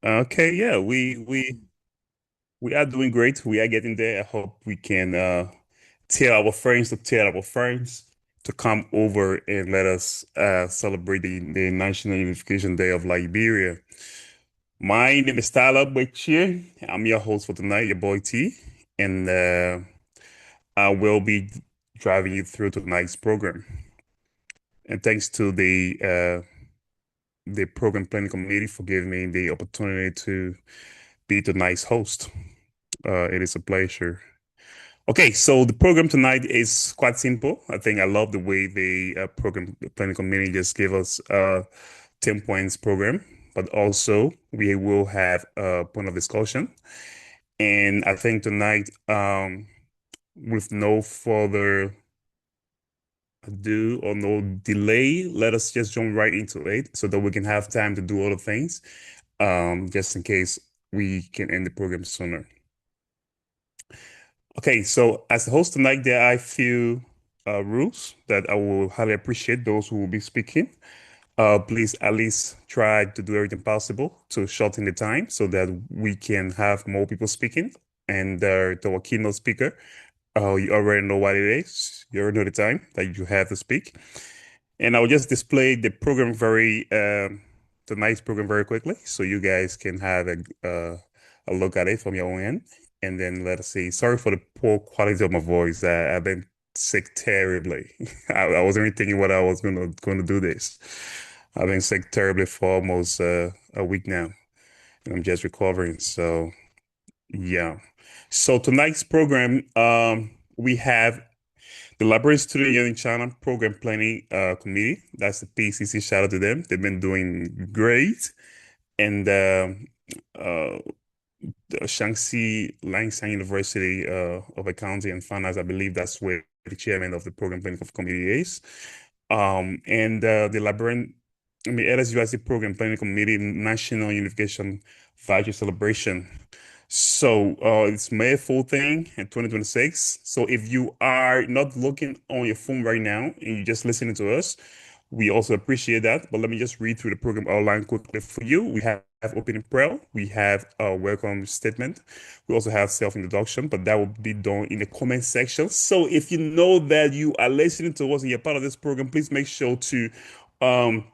Okay, yeah, we are doing great. We are getting there. I hope we can tell our friends to come over and let us celebrate the National Unification Day of Liberia. My name is Tyler Bechir. I'm your host for tonight, your boy T, and I will be driving you through tonight's program. And thanks to the program planning committee for giving me the opportunity to be tonight's host. It is a pleasure. Okay, so the program tonight is quite simple. I think I love the way the program planning committee just gave us 10 points program, but also we will have a point of discussion. And I think tonight, with no further ado or no delay, let us just jump right into it so that we can have time to do other things, just in case we can end the program sooner. Okay, so as the host tonight, there are a few rules that I will highly appreciate those who will be speaking. Please at least try to do everything possible to shorten the time so that we can have more people speaking. And to our keynote speaker, you already know what it is. You already know the time that you have to speak. And I'll just display the program tonight's program very quickly, so you guys can have a look at it from your own end. And then let us see. Sorry for the poor quality of my voice. I've been sick terribly. I wasn't even thinking what I was going to do this. I've been sick terribly for almost a week now, and I'm just recovering. So yeah. So tonight's program, we have the Library Student Union China Program Planning Committee. That's the PCC. Shout out to them. They've been doing great. And uh, the Shaanxi Langshan University of Accounting and Finance, I believe that's where the chairman of the Program Planning Committee is. And the librarian, I mean, LSUIC Program Planning Committee National Unification 5-year celebration. So it's May full thing in 2026. So if you are not looking on your phone right now and you're just listening to us, we also appreciate that. But let me just read through the program outline quickly for you. We have opening prayer, we have a welcome statement, we also have self-introduction, but that will be done in the comment section. So if you know that you are listening to us and you're part of this program, please make sure um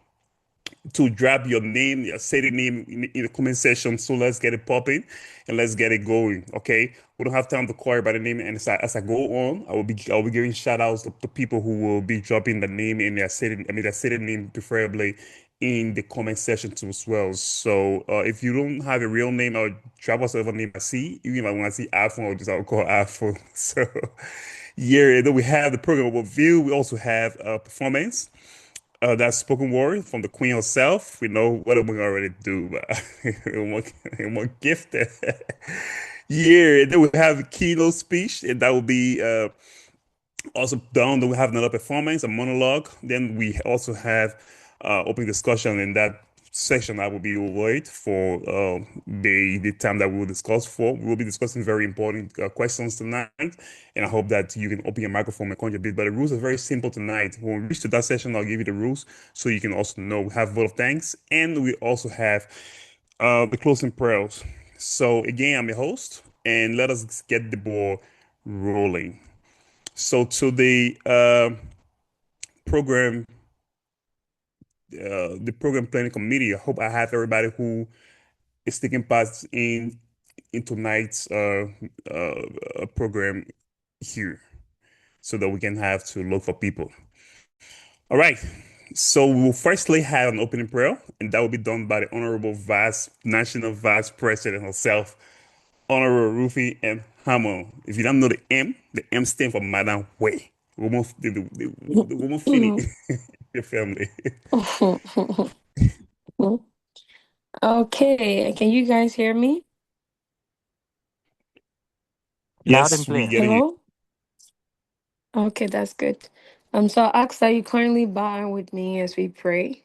to drop your name, your city name in the comment section. So let's get it popping and let's get it going. Okay. We don't have time to call by the name. And as I go on, I'll be giving shout outs to people who will be dropping the name in their city, I mean their city name preferably in the comment section too as well. So if you don't have a real name, I'll drop us whatever name I see. You might want to see iPhone or just I'll call iPhone. So yeah, then we have the program overview. We also have performance. That spoken word from the queen herself. We know what we already do, but more gifted. Yeah, and then we have a keynote speech, and that will be also done. Then we have another performance, a monologue. Then we also have open discussion in that section. I will be wait for the time that we will discuss for. We will be discussing very important questions tonight, and I hope that you can open your microphone and contribute. But the rules are very simple tonight. When we reach to that session, I'll give you the rules so you can also know. We have vote of thanks, and we also have the closing prayers. So again, I'm your host, and let us get the ball rolling. So to program, the program planning committee, I hope I have everybody who is taking part in tonight's program here, so that we can have to look for people. All right. So we'll firstly have an opening prayer, and that will be done by the Honorable National Vice President herself, Honorable Rufi M. Hammond. If you don't know the M stands for Madam Way. Woman, the woman Finny, your family. Okay, can you guys hear me? Loud and Yes, we clear. getting you. Hello? Okay, that's good. So I ask that you currently bow with me as we pray.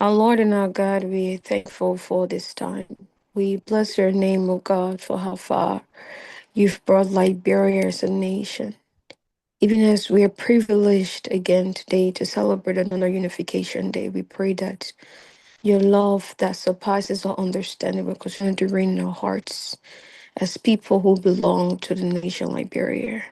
Our Lord and our God, we are thankful for this time. We bless your name, O God, for how far you've brought Liberia as a nation. Even as we are privileged again today to celebrate another Unification Day, we pray that Your love that surpasses our understanding will continue to reign in our hearts as people who belong to the nation Liberia.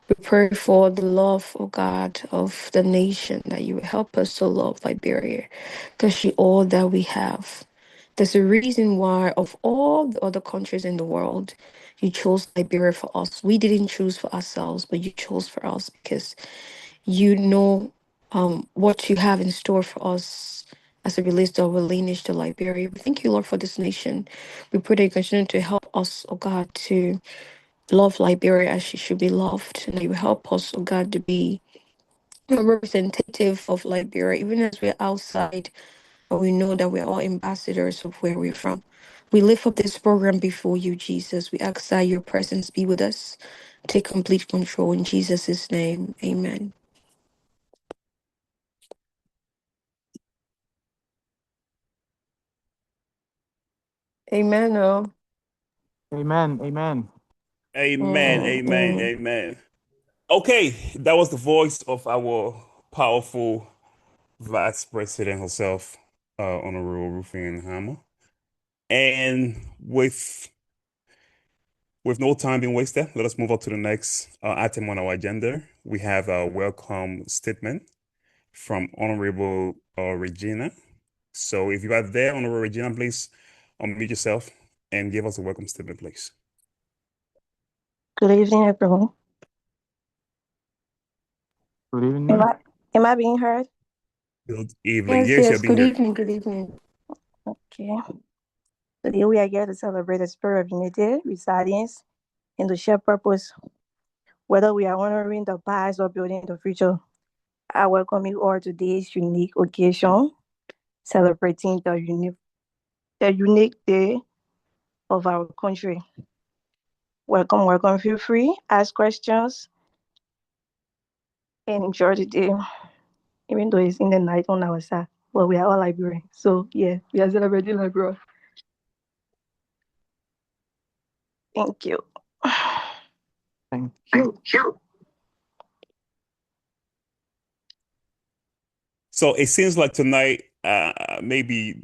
We pray for the love, oh God, of the nation, that you will help us to love Liberia, because she all that we have. There's a reason why, of all the other countries in the world, you chose Liberia for us. We didn't choose for ourselves, but you chose for us because you know what you have in store for us as it relates to our lineage to Liberia. We thank you, Lord, for this nation. We pray that you continue to help us, oh God, to love Liberia as she should be loved. And you help us, oh God, to be a representative of Liberia, even as we're outside, but we know that we're all ambassadors of where we're from. We lift up this program before you, Jesus. We ask that your presence be with us. Take complete control in Jesus' name. Amen. Amen. Oh. Amen. Amen. Amen, Mm, amen, mm. amen. Okay, that was the voice of our powerful Vice President herself, Honorable Rufin Hammer. And with no time being wasted, let us move on to the next item on our agenda. We have a welcome statement from Honorable Regina. So if you are there, Honorable Regina, please unmute yourself and give us a welcome statement, please. Good evening, everyone. Good Am evening. I am I being heard? Good evening. Yes, Yes, you're yes. being Good here. evening. Good evening. Okay. Today we are here to celebrate the spirit of unity, resilience, and to share purpose. Whether we are honoring the past or building the future, I welcome you all to today's unique occasion, celebrating the unique day of our country. Welcome, welcome. Feel free, ask questions, and enjoy the day. Even though it's in the night on our side, but we are all Liberians. So yeah, we are celebrating Liberia. Thank you. Thank you. So it seems like tonight, maybe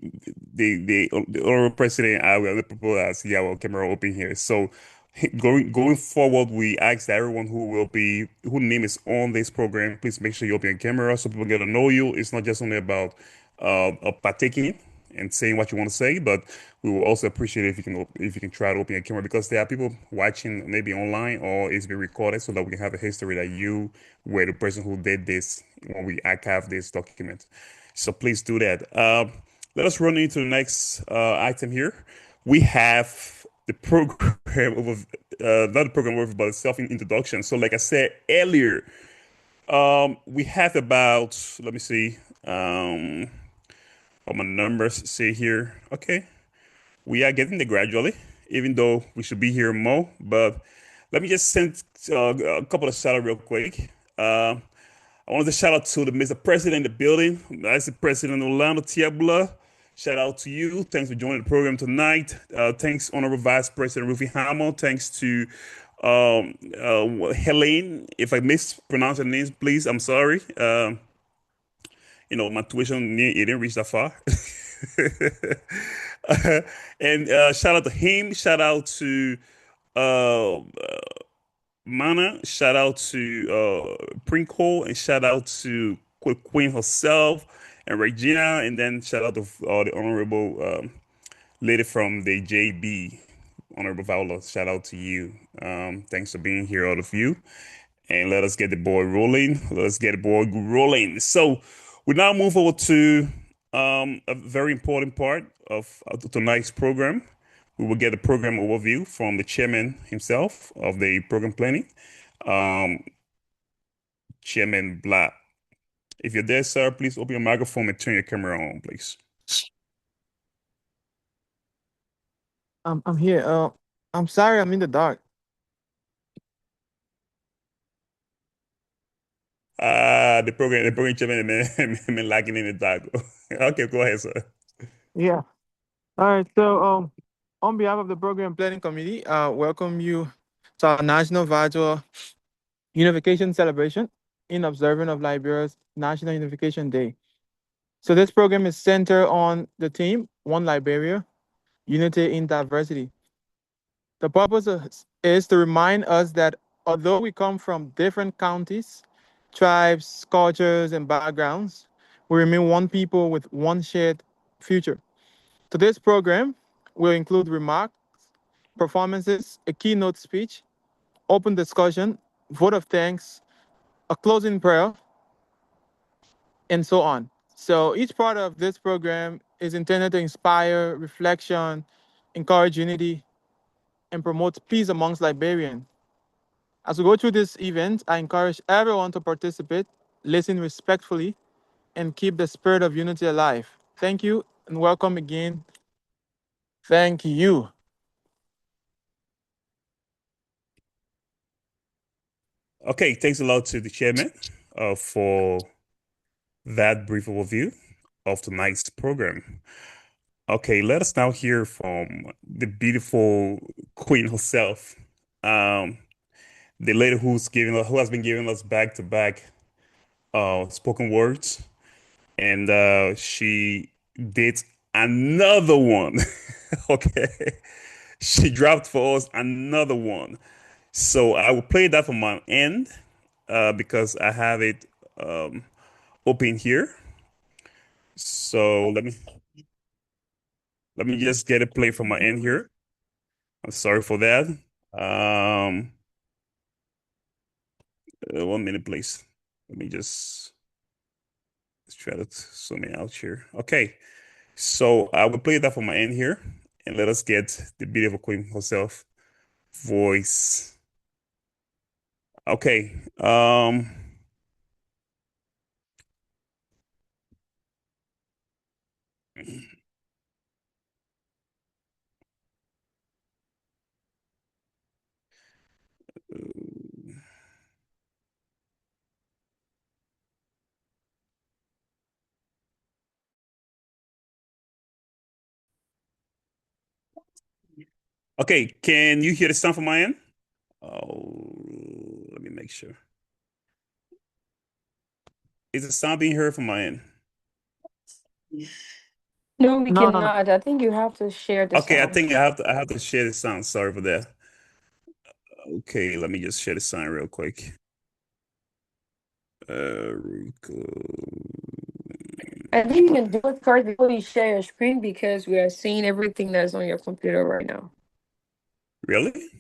the honorable president, I will propose see our camera open here. So going forward, we ask that everyone whose name is on this program, please make sure you open your camera so people get to know you. It's not just only about partaking and saying what you want to say, but we will also appreciate if you can try to open your camera because there are people watching maybe online or it's being recorded so that we can have a history that you were the person who did this when we archive this document. So please do that. Let us run into the next item here. We have the program over, not the program over, but self introduction. So, like I said earlier, we have about, let me see, what my numbers say here. Okay, we are getting there gradually, even though we should be here more. But let me just send a couple of shout out real quick. I wanted to shout out to the Mr. President in the building. That's the President Orlando Tiabula. Shout out to you. Thanks for joining the program tonight. Thanks, Honorable Vice President Rufy Hamill. Thanks to Helene. If I mispronounce her names, please, I'm sorry. My tuition it didn't reach that far. And shout out to him. Shout out to uh, Mana. Shout out to Prinko, and shout out to Queen herself and Regina, and then shout out to the honorable lady from the JB, Honorable Viola. Shout out to you. Thanks for being here, all of you. And let us get the boy rolling. Let's get the boy rolling. So we now move over to a very important part of tonight's program. We will get a program overview from the chairman himself of the program planning, um, Chairman Black. If you're there, sir, please open your microphone and turn your camera on, please. I'm here. I'm sorry. I'm in the dark. The program chairman, man, lacking in the dark. Okay, go ahead, sir. Yeah. All right. So, on behalf of the program planning committee, welcome you to our national virtual unification celebration in observance of Liberia's National Unification Day. So this program is centered on the theme, One Liberia, Unity in Diversity. The purpose is to remind us that although we come from different counties, tribes, cultures, and backgrounds, we remain one people with one shared future. Today's program will include remarks, performances, a keynote speech, open discussion, vote of thanks, a closing prayer, and so on. So each part of this program is intended to inspire reflection, encourage unity, and promote peace amongst Liberians. As we go through this event, I encourage everyone to participate, listen respectfully, and keep the spirit of unity alive. Thank you and welcome again. Thank you. Okay, thanks a lot to the chairman for that brief overview of tonight's program. Okay, let us now hear from the beautiful queen herself, the lady who has been giving us back to back spoken words, and she did another one. Okay, she dropped for us another one. So I will play that from my end because I have it open here. So let me just get it played from my end here. I'm sorry for that. Um, 1 minute, please. Let me just let's try to zoom in out here. Okay, so I will play that from my end here, and let us get the beautiful queen herself voice. Okay. Okay, can you hear the sound from my end? Oh, let me make sure. Is the sound being heard from my end? No, we No, no, no. cannot. I think you have to share the Okay, I sound. think I have to share the sound. Sorry for that. Okay, let me just share the sound real quick. Rico. I think you can do it first before you share your screen because we are seeing everything that's on your computer right now. Really?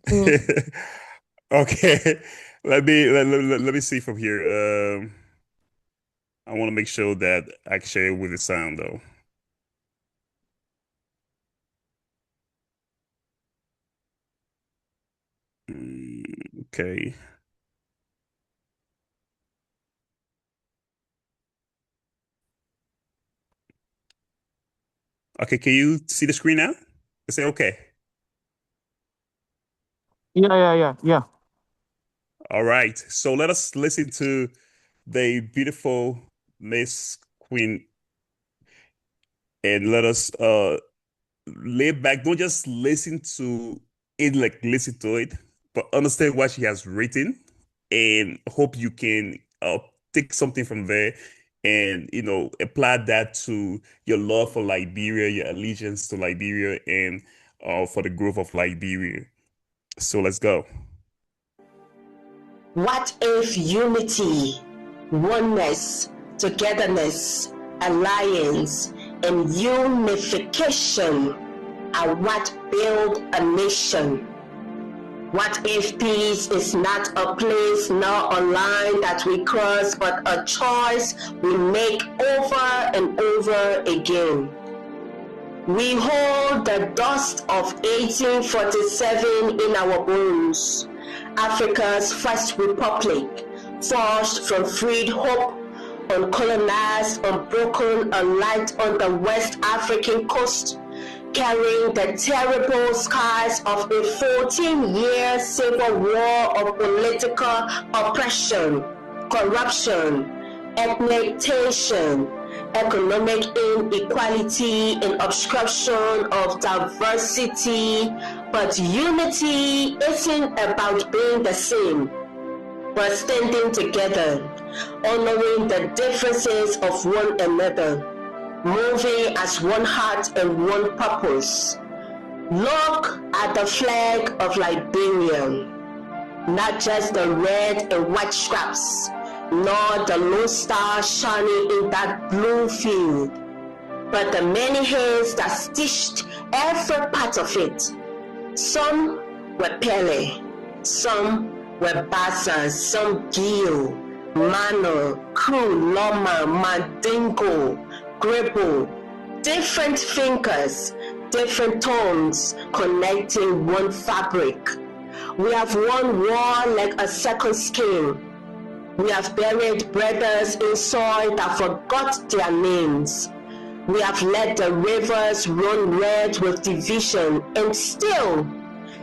Mm. Okay, let me see from here. I want to make sure that I can share it with the sound though. Okay. Okay, can you see the screen now? Is it okay? Yeah. All right. So let us listen to the beautiful Miss Queen and let us lay back. Don't just listen to it, like listen to it, but understand what she has written and hope you can take something from there and apply that to your love for Liberia, your allegiance to Liberia, and for the growth of Liberia. So let's go. What if unity, oneness, togetherness, alliance, and unification are what build a nation? What if peace is not a place nor a line that we cross, but a choice we make over and over again? We hold the dust of 1847 in our bones. Africa's first republic, forged from freed hope, uncolonized, unbroken, alight on the West African coast, carrying the terrible scars of a 14-year civil war of political oppression, corruption, ethnic tension, economic inequality, and obstruction of diversity. But unity isn't about being the same, but standing together. honoring the differences of one another, moving as one heart and one purpose. Look at the flag of Liberia, not just the red and white stripes, nor the lone star shining in that blue field, but the many hands that stitched every part of it. Some were Pele, some were Bassa, some Gil, Mano, Kru, Loma, Mandingo, Gribble, different fingers, different tones connecting one fabric. We have one war like a second skin. We have buried brothers in soil that forgot their names. We have let the rivers run red with division, and still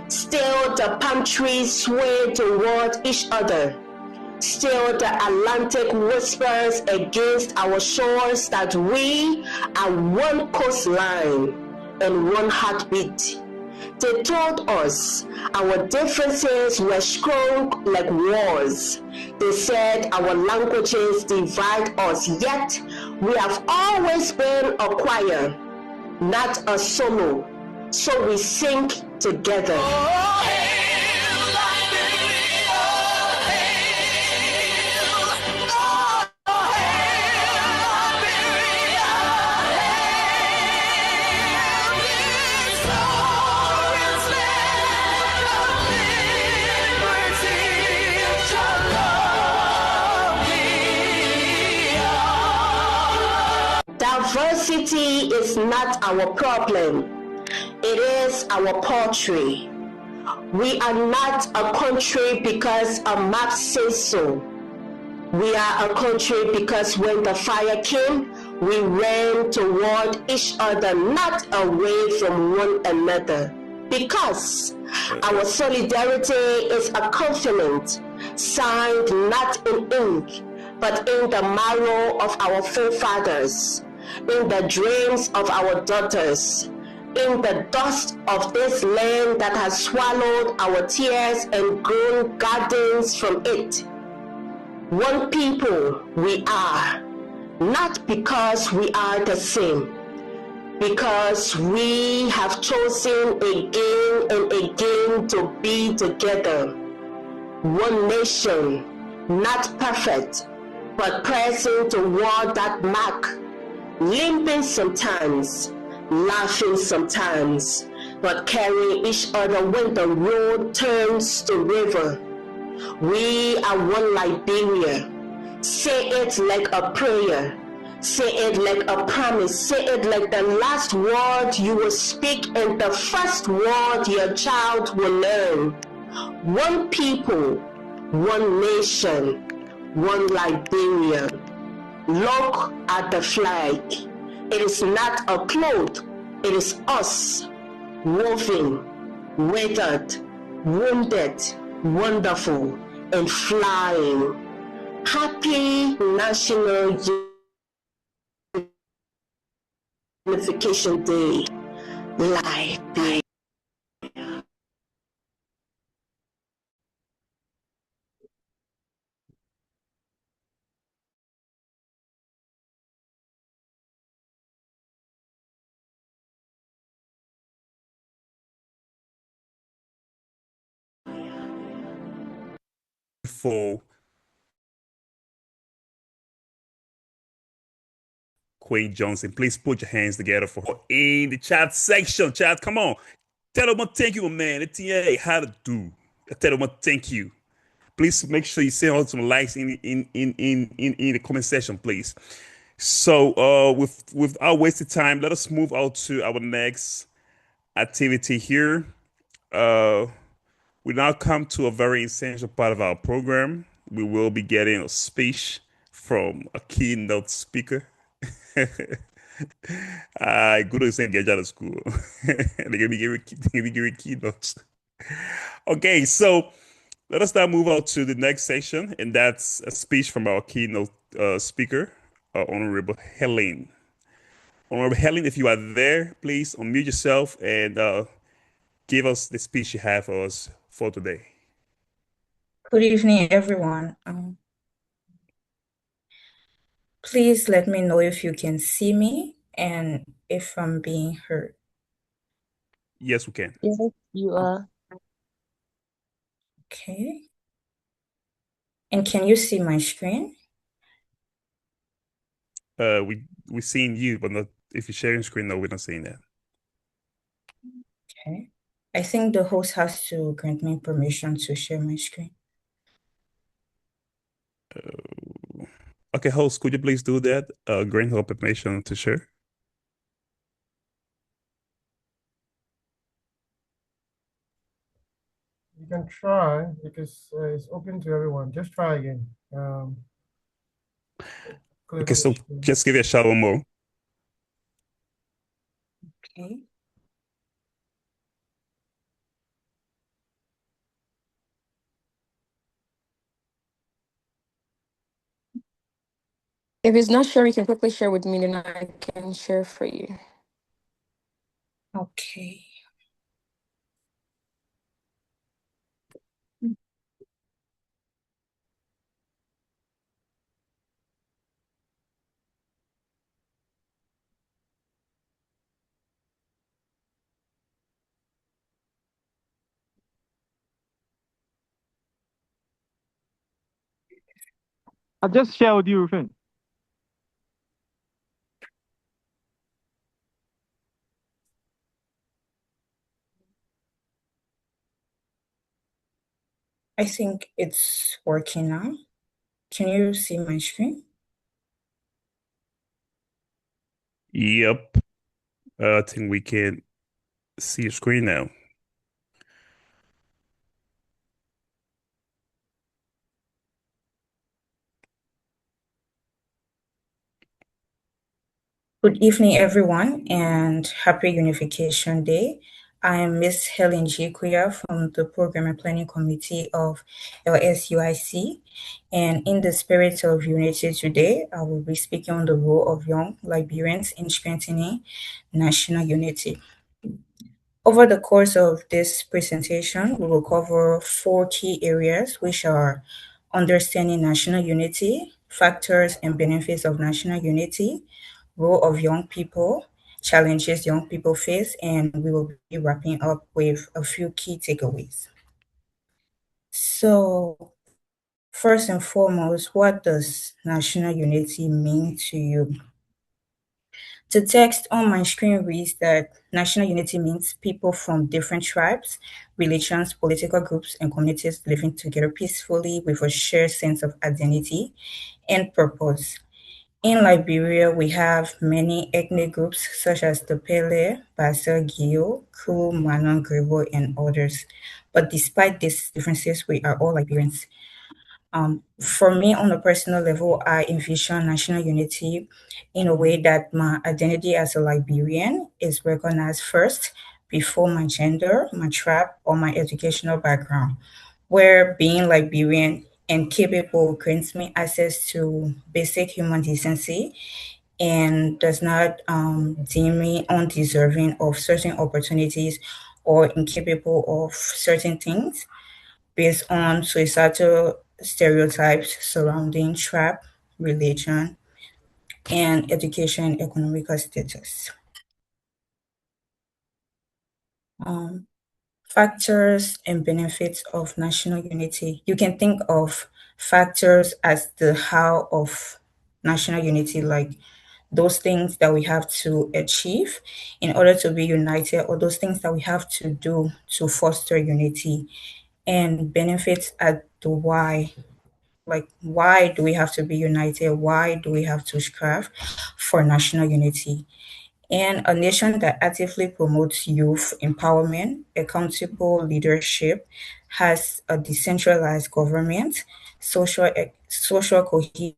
the palm trees sway toward each other. Still the Atlantic whispers against our shores that we are one coastline and one heartbeat. They told us our differences were strong like walls. They said our languages divide us, yet we have always been a choir, not a solo. So we sing together. Oh, hail, Liberia, hail. Oh, hail, Liberia, hail. This glorious land of liberty shall love be. Diversity is not our problem. It is our poetry. We are not a country because a map says so. We are a country because when the fire came, we ran toward each other, not away from one another. Because our solidarity is a covenant signed not in ink, but in the marrow of our forefathers, in the dreams of our daughters, in the dust of this land that has swallowed our tears and grown gardens from it. One people we are, not because we are the same, because we have chosen again and again to be together. One nation, not perfect, but pressing toward that mark, limping sometimes, laughing sometimes, but carrying each other when the road turns to river. We are one Liberia. Say it like a prayer. Say it like a promise. Say it like the last word you will speak and the first word your child will learn. One people, one nation, one Liberia. Look at the flag. It is not a cloth, it is us, woven, weathered, wounded, wonderful, and flying. Happy National Unification Day. Liberia. For Quay Johnson, please put your hands together for her in the chat section. Chat, come on. Tell them what thank you, man. TA, how to do. Tell them what thank you. Please make sure you send out some likes in the comment section, please. So without wasting time, let us move out to our next activity here. We now come to a very essential part of our program. We will be getting a speech from a keynote speaker. I go to St. Get out of school. They give me keynotes. Okay, so let us now move on to the next section, and that's a speech from our keynote speaker, Honorable Helen. Honorable Helen, if you are there, please unmute yourself and give us the speech you have for us for today. Good evening, everyone. Please let me know if you can see me and if I'm being heard. Yes, we can. Yes, you are. Okay. And can you see my screen? We're seeing you, but not if you're sharing screen. No, we're not seeing that. Okay. I think the host has to grant me permission to share my screen. Okay, host, could you please do that? Grant her permission to share. You can try because it's open to everyone. Just try again. Click Okay, on the so screen. just give it a shot one more. Okay. If it's not sure, you can quickly share with me, then I can share for you. Okay. I'll just share with you, Rufin. I think it's working now. Can you see my screen? Yep. I think we can see your screen now. Good evening, everyone, and happy Unification Day. I am Miss Helen G. Kuya from the Program and Planning Committee of LSUIC. And in the spirit of unity today, I will be speaking on the role of young Liberians in strengthening national unity. Over the course of this presentation, we will cover four key areas, which are understanding national unity, factors and benefits of national unity, role of young people, challenges young people face, and we will be wrapping up with a few key takeaways. So, first and foremost, what does national unity mean to you? The text on my screen reads that national unity means people from different tribes, religions, political groups, and communities living together peacefully with a shared sense of identity and purpose. In Liberia, we have many ethnic groups such as the Pele, Basa, Gio, Kru, Manon, Grebo, and others. But despite these differences, we are all Liberians. For me, on a personal level, I envision national unity in a way that my identity as a Liberian is recognized first before my gender, my tribe, or my educational background, where being Liberian and capable grants me access to basic human decency and does not deem me undeserving of certain opportunities or incapable of certain things based on societal stereotypes surrounding tribe, religion, and education and economical status. Um, Factors and benefits of national unity. You can think of factors as the how of national unity, like those things that we have to achieve in order to be united, or those things that we have to do to foster unity, and benefits at the why. Like, why do we have to be united? Why do we have to strive for national unity? And a nation that actively promotes youth empowerment, accountable leadership, has a decentralized government, social cohesion,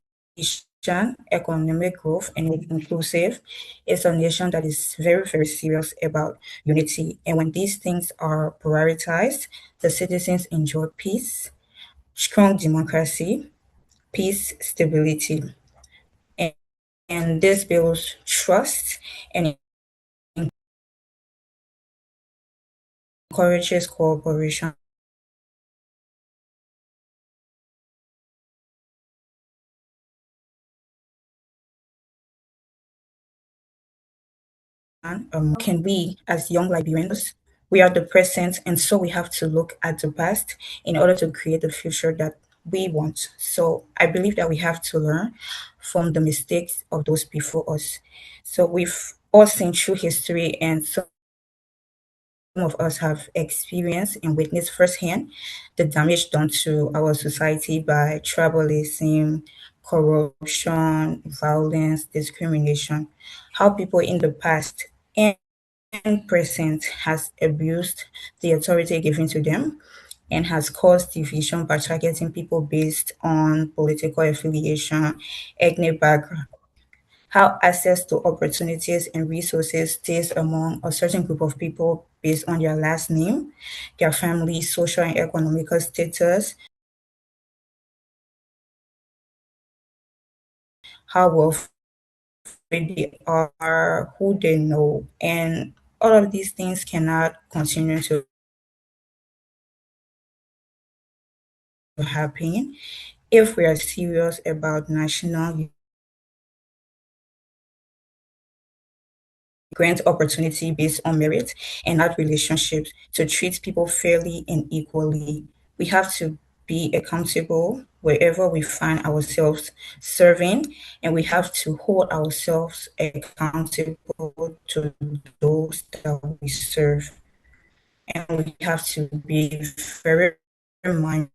economic growth, and inclusive, is a nation that is very, very serious about unity. And when these things are prioritized, the citizens enjoy peace, strong democracy, peace, stability, and, and this builds trust and encourages cooperation. can we, as young Liberians, we are the present, and so we have to look at the past in order to create the future that we want. So I believe that we have to learn from the mistakes of those before us. So we've all seen through history, and some of us have experienced and witnessed firsthand the damage done to our society by tribalism, corruption, violence, discrimination, how people in the past and present has abused the authority given to them and has caused division by targeting people based on political affiliation, ethnic background, how access to opportunities and resources stays among a certain group of people based on their last name, their family, social and economical status, how wealthy they are, who they know, and all of these things cannot continue to happen if we are serious about national grant opportunity based on merit and not relationships to treat people fairly and equally. We have to be accountable wherever we find ourselves serving, and we have to hold ourselves accountable to those that we serve. And we have to be very mindful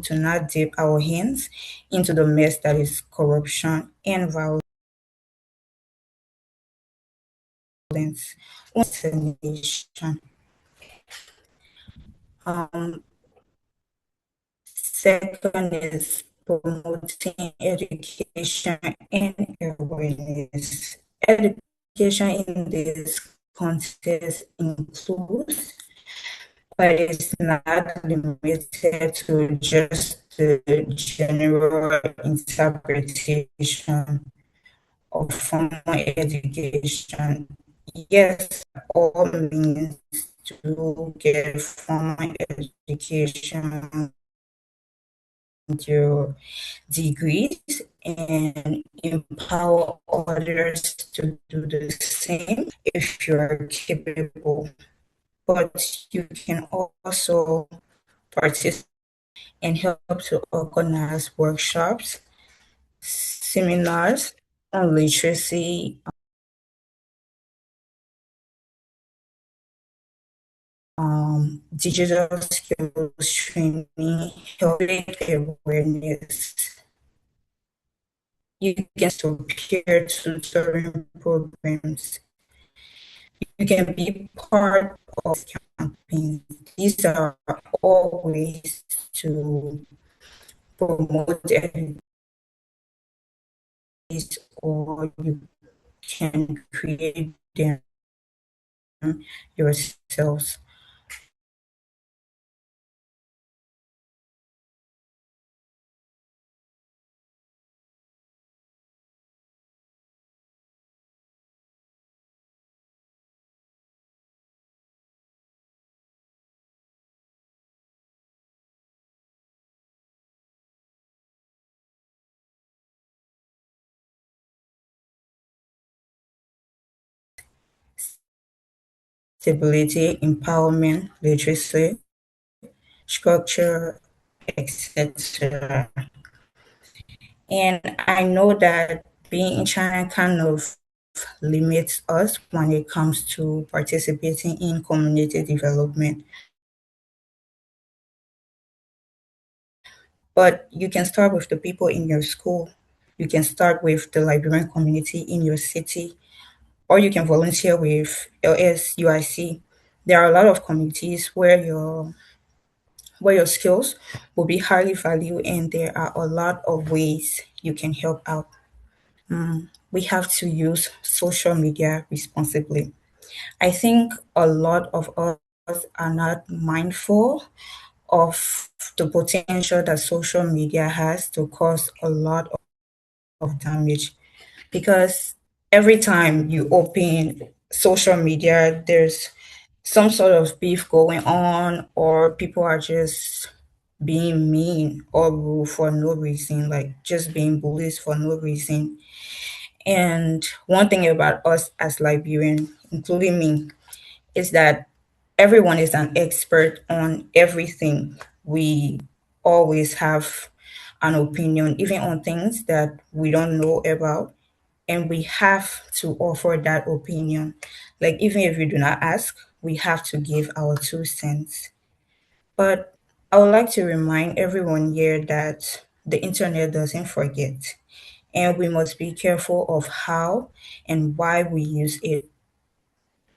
to not dip our hands into the mess that is corruption and violence on the nation. Um, Second is promoting education and awareness. Education in this context includes, but it's not limited to just the general interpretation of formal education. Yes, all means to get formal education, your degrees, and empower others to do the same if you're capable. But you can also participate and help to organize workshops, seminars on literacy, digital skills training, helping awareness. You can start peer tutoring programs. You can be part of campaigns. These are all ways to promote education, or you can create them yourselves. Stability, empowerment, literacy, structure, etc. And I know that being in China kind of limits us when it comes to participating in community development. But you can start with the people in your school. You can start with the Liberian community in your city, or you can volunteer with LSUIC. There are a lot of communities where your skills will be highly valued, and there are a lot of ways you can help out. We have to use social media responsibly. I think a lot of us are not mindful of the potential that social media has to cause a lot of damage, because every time you open social media, there's some sort of beef going on, or people are just being mean or rude for no reason, like just being bullies for no reason. And one thing about us as Liberians, including me, is that everyone is an expert on everything. We always have an opinion, even on things that we don't know about, and we have to offer that opinion. Like, even if we do not ask, we have to give our 2 cents. But I would like to remind everyone here that the internet doesn't forget, and we must be careful of how and why we use it.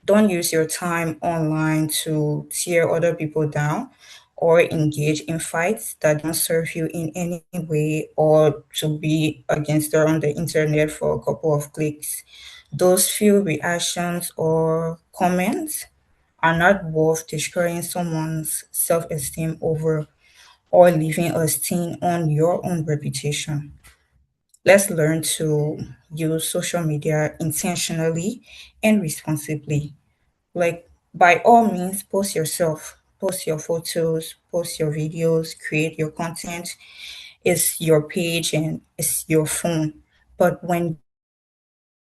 Don't use your time online to tear other people down or engage in fights that don't serve you in any way, or to be against her on the internet for a couple of clicks. Those few reactions or comments are not worth destroying someone's self esteem over, or leaving a stain on your own reputation. Let's learn to use social media intentionally and responsibly. Like, by all means, post yourself, post your photos, post your videos, create your content. It's your page and it's your phone. But when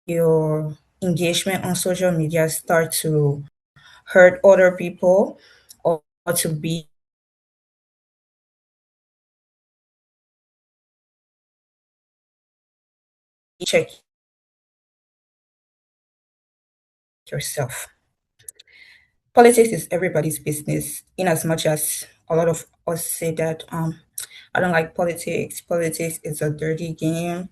your engagement on social media start to hurt other people, or to be check yourself. Politics is everybody's business, in as much as a lot of us say that I don't like politics. Politics is a dirty game,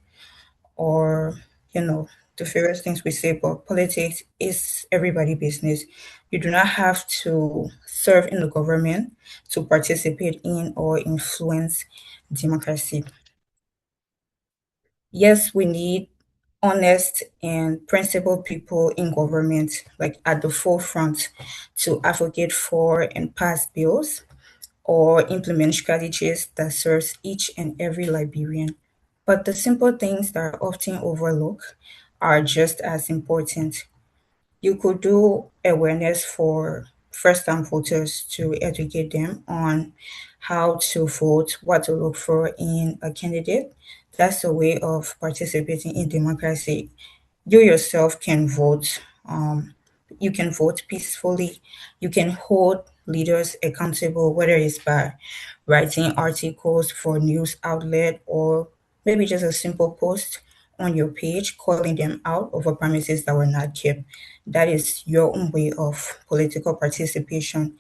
or the various things we say, but politics is everybody's business. You do not have to serve in the government to participate in or influence democracy. Yes, we need honest and principled people in government, like at the forefront, to advocate for and pass bills or implement strategies that serves each and every Liberian. But the simple things that are often overlooked are just as important. You could do awareness for first time voters to educate them on how to vote, what to look for in a candidate. That's a way of participating in democracy. You yourself can vote. You can vote peacefully. You can hold leaders accountable, whether it's by writing articles for news outlet, or maybe just a simple post on your page calling them out over promises that were not kept. That is your own way of political participation.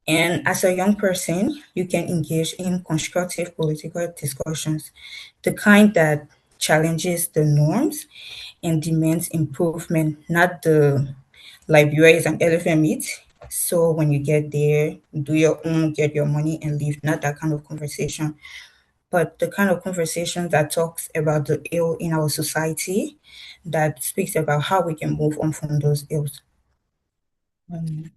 And as a young person, you can engage in constructive political discussions, the kind that challenges the norms and demands improvement, not the Liberia is an elephant meat. So when you get there, do your own, get your money and leave. Not that kind of conversation, but the kind of conversation that talks about the ill in our society, that speaks about how we can move on from those ills. Um,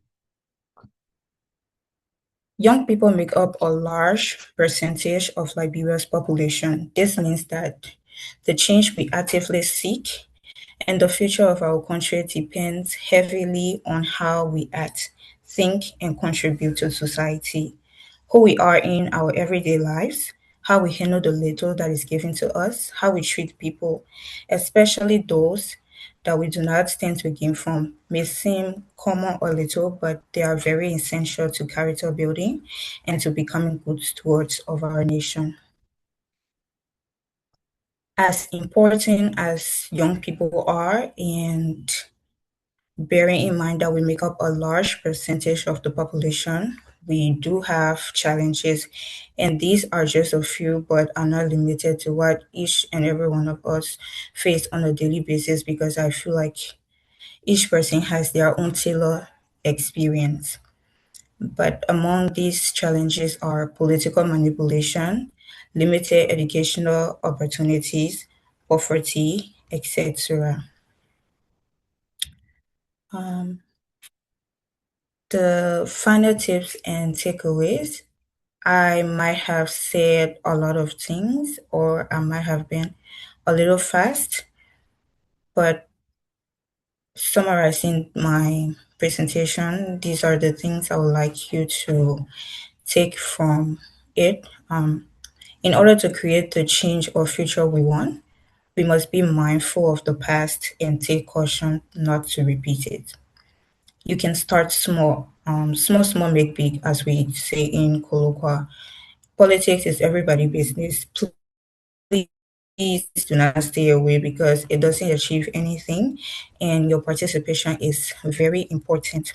Young people make up a large percentage of Liberia's population. This means that the change we actively seek and the future of our country depends heavily on how we act, think, and contribute to society. Who we are in our everyday lives, how we handle the little that is given to us, how we treat people, especially those that we do not stand to gain from, may seem common or little, but they are very essential to character building and to becoming good stewards of our nation. As important as young people are, and bearing in mind that we make up a large percentage of the population, we do have challenges, and these are just a few, but are not limited to what each and every one of us face on a daily basis, because I feel like each person has their own tailored experience. But among these challenges are political manipulation, limited educational opportunities, poverty, etc. Um, the final tips and takeaways, I might have said a lot of things, or I might have been a little fast, but summarizing my presentation, these are the things I would like you to take from it. In order to create the change or future we want, we must be mindful of the past and take caution not to repeat it. You can start small, small make big, as we say in colloquial. Politics is everybody business. Please do not stay away because it doesn't achieve anything, and your participation is very important.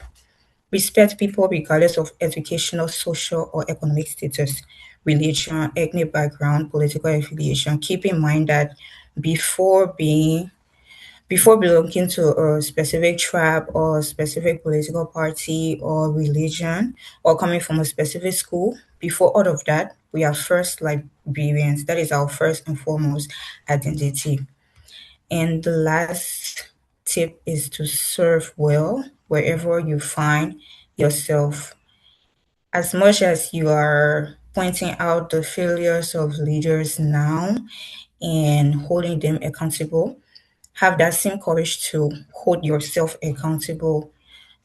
Respect people regardless of educational, social, or economic status, religion, ethnic background, political affiliation. Keep in mind that before being before belonging to a specific tribe or a specific political party or religion or coming from a specific school, before all of that, we are first Liberians. That is our first and foremost identity. And the last tip is to serve well wherever you find yourself. As much as you are pointing out the failures of leaders now and holding them accountable, have that same courage to hold yourself accountable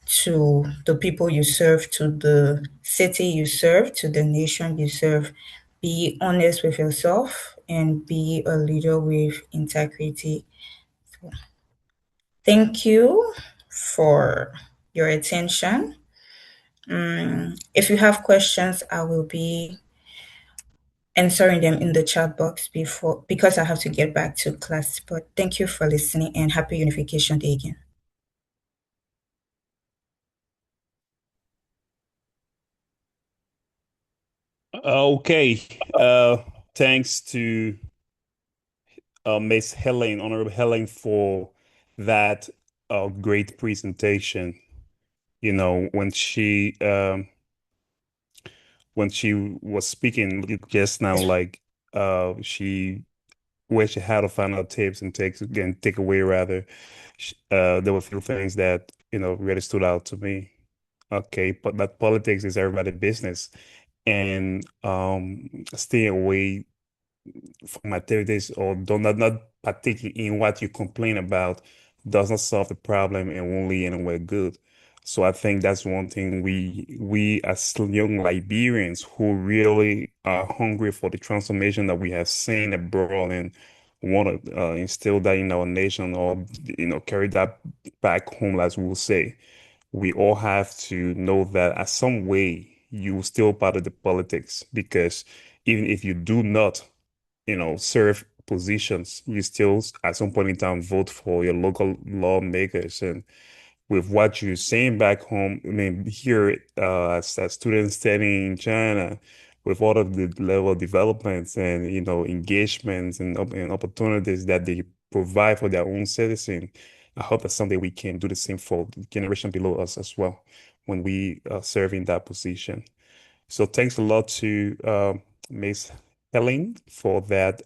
to the people you serve, to the city you serve, to the nation you serve. Be honest with yourself and be a leader with integrity. Thank you for your attention. If you have questions, I will be answering them in the chat box before because I have to get back to class. But thank you for listening and happy Unification Day again. Okay. Thanks to Miss Helen, Honorable Helen, for that great presentation. You know, when she was speaking just now, like she where she had to find out tips and takes again take away rather. There were a few things that really stood out to me. Okay, but that politics is everybody's business, and stay away from activities or do not partake in what you complain about does not solve the problem and won't lead anywhere good. So I think that's one thing we as young Liberians who really are hungry for the transformation that we have seen abroad and want to instill that in our nation or carry that back home, as we will say. We all have to know that at some way you still part of the politics because even if you do not serve positions, you still at some point in time vote for your local lawmakers. And with what you're saying back home, I mean, here as students studying in China, with all of the level of developments and engagements and opportunities that they provide for their own citizen, I hope that someday we can do the same for the generation below us as well when we serve in that position. So thanks a lot to Ms. Helen for that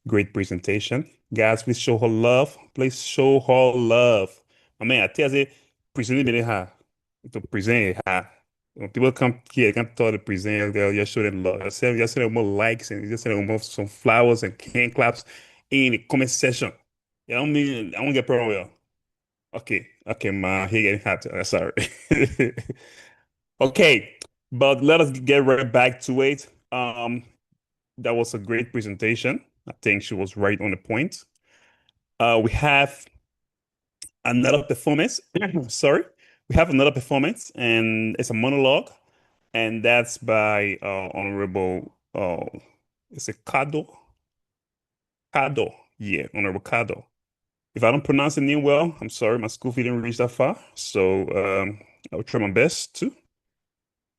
great presentation. Guys, please show her love. Please show her love. My man, I tell you, present me her. To present her. When people come here, come to the present, they'll just show them love. Just send them more likes and just send them more some flowers and hand claps in the comment section. You know what I mean? I won't get problem with you. Okay, man, he getting hot. Sorry. Okay, but let us get right back to it. That was a great presentation. I think she was right on the point. We have another performance. Sorry, we have another performance, and it's a monologue, and that's by Honorable. It's a Cado. Yeah, Honorable Cado. If I don't pronounce the name well, I'm sorry. My school fee didn't reach that far, so I'll try my best to.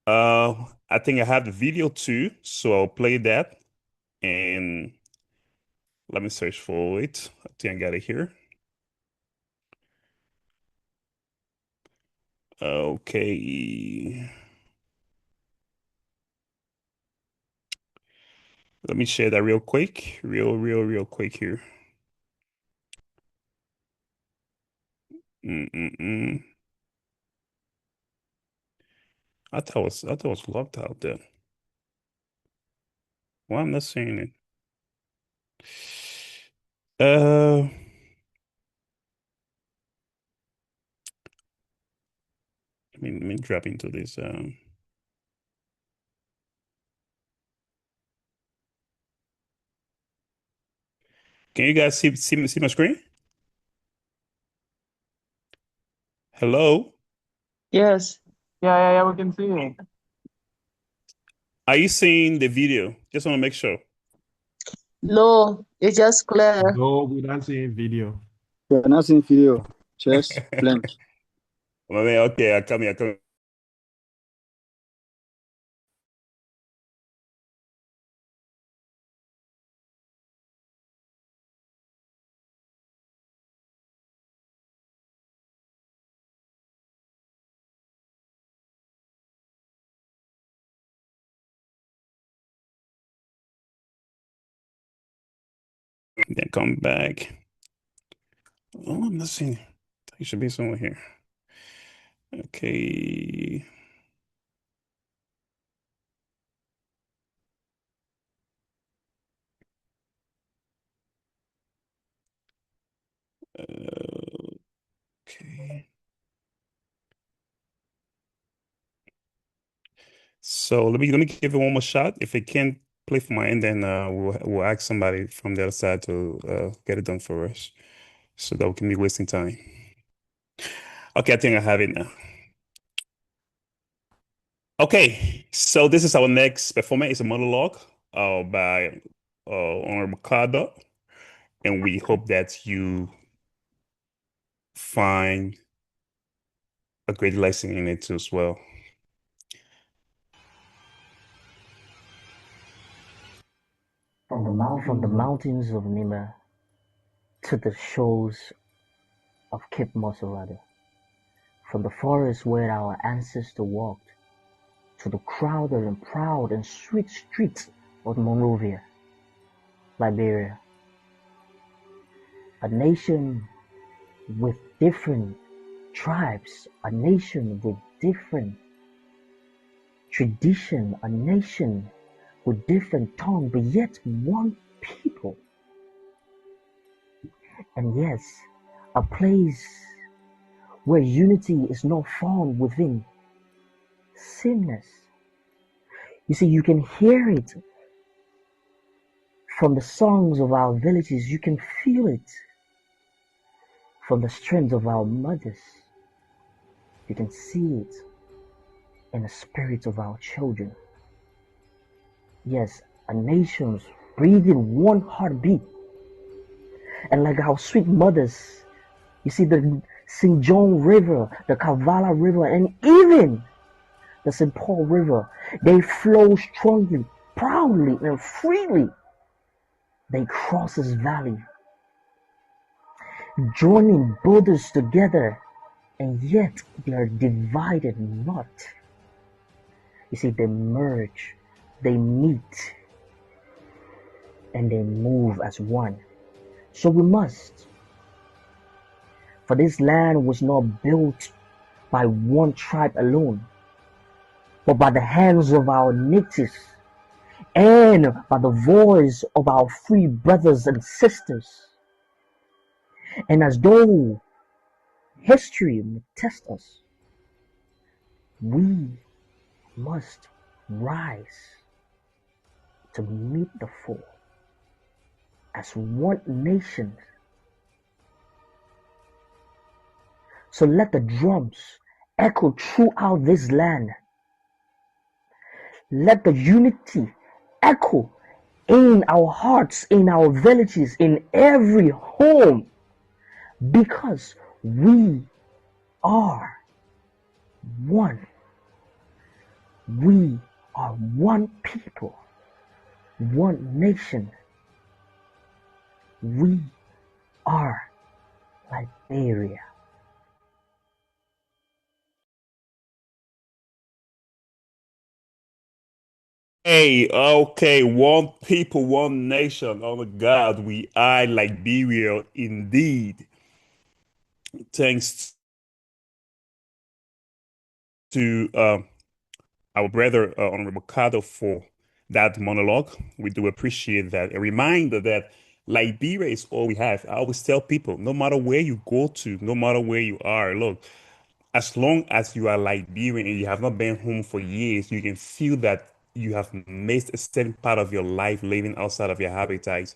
I think I have the video too, so I'll play that and let me search for it. I think I got it here. Okay. Let me share that real quick. Real quick here. Mm-mm-mm. I thought it was locked out there. Why am I not seeing it? Uh, let me drop into this. Can you guys see my screen? Hello? Yes. Yeah, we can see you. Are you seeing the video? Just want to make sure. No, it's just clear. No, we don't see video. We're not seeing video, just blank. Okay, I come here. Come here. Then come back. Oh, I'm not seeing. It should be somewhere here. Okay. Okay. So let me give it one more shot. If it can't play for my end, then we'll ask somebody from the other side to get it done for us, so that we can be wasting time. Okay, I think I have it now. Okay, so this is our next performance. It's a monologue by Honorable Carter, and we hope that you find a great lesson in it too as well. From the mountains of Nima to the shores of Cape Moserado, from the forest where our ancestors walked to the crowded and proud and sweet streets of Monrovia, Liberia, a nation with different tribes, a nation with different tradition, a nation with different tongue, but yet one people. And yes, a place where unity is not found within sameness. You see, you can hear it from the songs of our villages, you can feel it from the strength of our mothers, you can see it in the spirit of our children. Yes, a nation's breathing one heartbeat. And like our sweet mothers, you see the St. John River, the Kavala River, and even the St. Paul River, they flow strongly, proudly, and freely. They cross this valley, joining borders together, and yet they are divided not. You see, they merge, they meet, and they move as one. So we must. For this land was not built by one tribe alone, but by the hands of our natives and by the voice of our free brothers and sisters. And as though history may test us, we must rise to meet the foe as one nation. So let the drums echo throughout this land. Let the unity echo in our hearts, in our villages, in every home, because we are one. We are one people, one nation. We are Liberia. Hey, okay, one people, one nation. Oh my God, we are Liberia indeed. Thanks to our brother Honorable Cado for that monologue. We do appreciate that. A reminder that Liberia is all we have. I always tell people, no matter where you go to, no matter where you are, look, as long as you are Liberian and you have not been home for years, you can feel that you have missed a certain part of your life living outside of your habitat.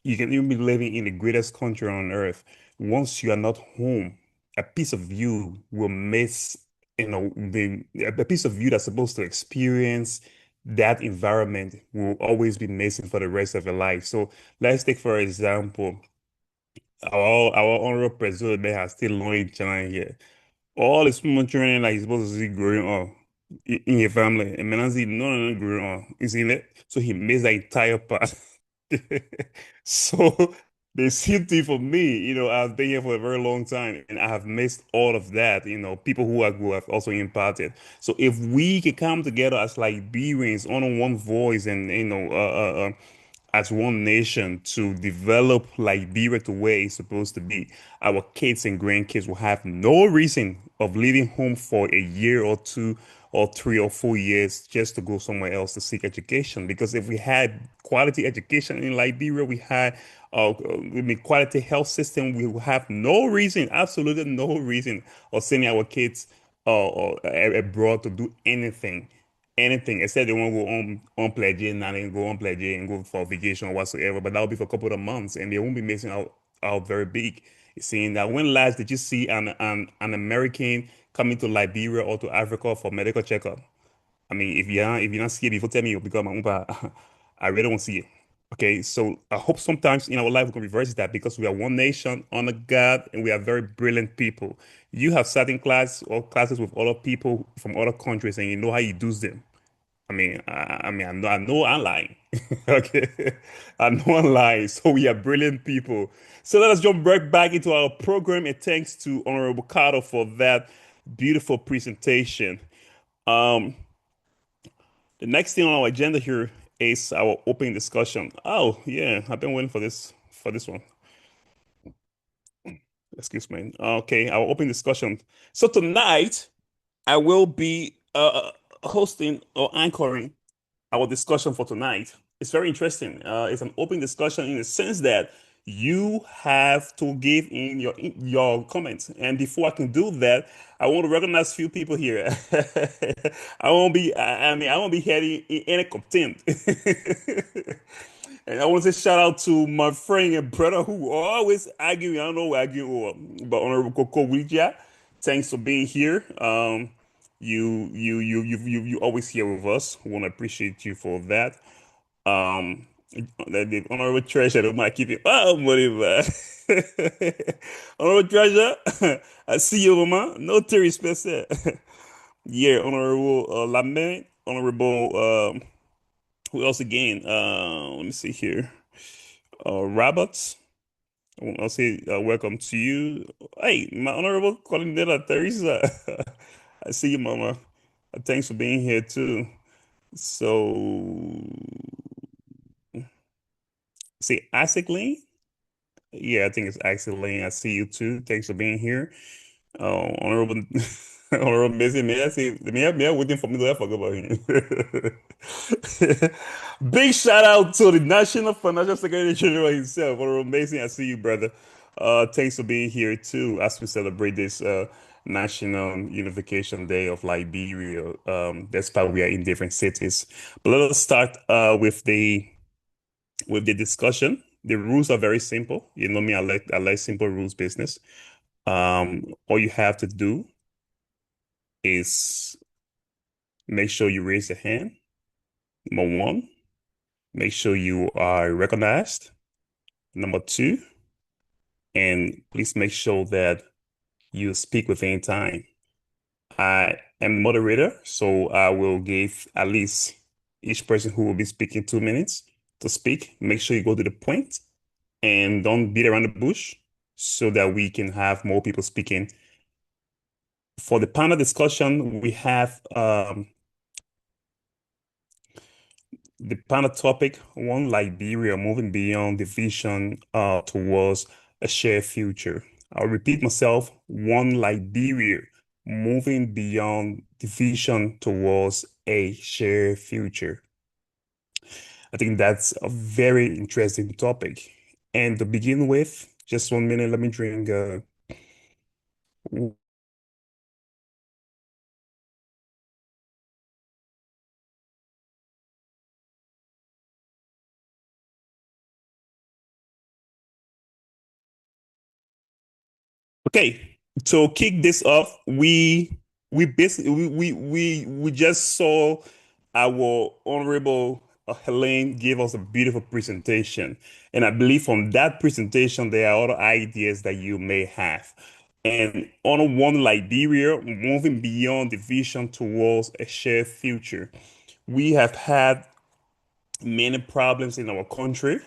You can even be living in the greatest country on earth. Once you are not home, a piece of you will miss, a piece of you that's supposed to experience that environment will always be missing for the rest of your life. So let's take, for example, our honorable president may have still long China here. All the small children like you're supposed to see growing up in your family. And man, I see none of them growing up. You see that? So he missed the entire part. So the same thing for me, I've been here for a very long time and I have missed all of that, people who have also imparted. So if we can come together as Liberians on one voice and, as one nation to develop Liberia to where it's supposed to be, our kids and grandkids will have no reason of leaving home for a year or two or 3 or 4 years just to go somewhere else to seek education. Because if we had quality education in Liberia, we had quality health system, we will have no reason, absolutely no reason of sending our kids abroad to do anything except they want to go on pledge and then go on pledge and go for vacation or whatsoever. But that'll be for a couple of months, and they won't be missing out very big. Seeing that, when last did you see an American coming to Liberia or to Africa for medical checkup? I mean, if you don't see it before, tell me you become my umpa. I really don't see it. Okay, so I hope sometimes in our life we can reverse that because we are one nation under God and we are very brilliant people. You have certain classes with other people from other countries and you know how you do them. I know I'm lying. Okay, I know I'm lying. So we are brilliant people. So let us jump right back into our program. And thanks to Honorable Carter for that beautiful presentation. Um, the next thing on our agenda here is our opening discussion. Oh yeah, I've been waiting for this one. Excuse me. Okay, our opening discussion. So tonight I will be hosting or anchoring our discussion for tonight. It's very interesting. It's an open discussion in the sense that you have to give in your comments. And before I can do that, I want to recognize a few people here. I won't be heading in any contempt. And I want to say shout out to my friend and brother who always arguing. I don't know what arguing over, but Honorable Coco Widja, thanks for being here. You always here with us. We want to appreciate you for that. Um, the Honorable Treasure, don't mind keep it. Oh, whatever. Honorable Treasure, I see you, man. No Terry Spencer. Yeah, Honorable Lament, Honorable who else again? Let me see here. Roberts. I'll say welcome to you. Hey, my honorable Colinetta Teresa. I see you, Mama. Thanks for being here too. So, see, Isaac Lane? Yeah, I think it's Isaac Lane. I see you too. Thanks for being here. Honorable, honorable Missy, may I see, may I waiting for me to forget about him. Big shout out to the National Financial Secretary General himself, Honorable Mason. I see you, brother. Thanks for being here too as we celebrate this National Unification Day of Liberia. Despite we are in different cities, but let us start with the discussion. The rules are very simple. You know me, I like simple rules business. All you have to do is make sure you raise your hand. Number one, make sure you are recognized. Number two, and please make sure that you speak within time. I am the moderator, so I will give at least each person who will be speaking 2 minutes to speak. Make sure you go to the point and don't beat around the bush so that we can have more people speaking. For the panel discussion, we have the panel topic, one Liberia moving beyond division towards a shared future. I'll repeat myself, one Liberia moving beyond division towards a shared future. I think that's a very interesting topic. And to begin with, just 1 minute, let me drink Okay, to kick this off, we basically we just saw our honorable Helene give us a beautiful presentation, and I believe from that presentation there are other ideas that you may have. And on one Liberia, moving beyond the vision towards a shared future, we have had many problems in our country,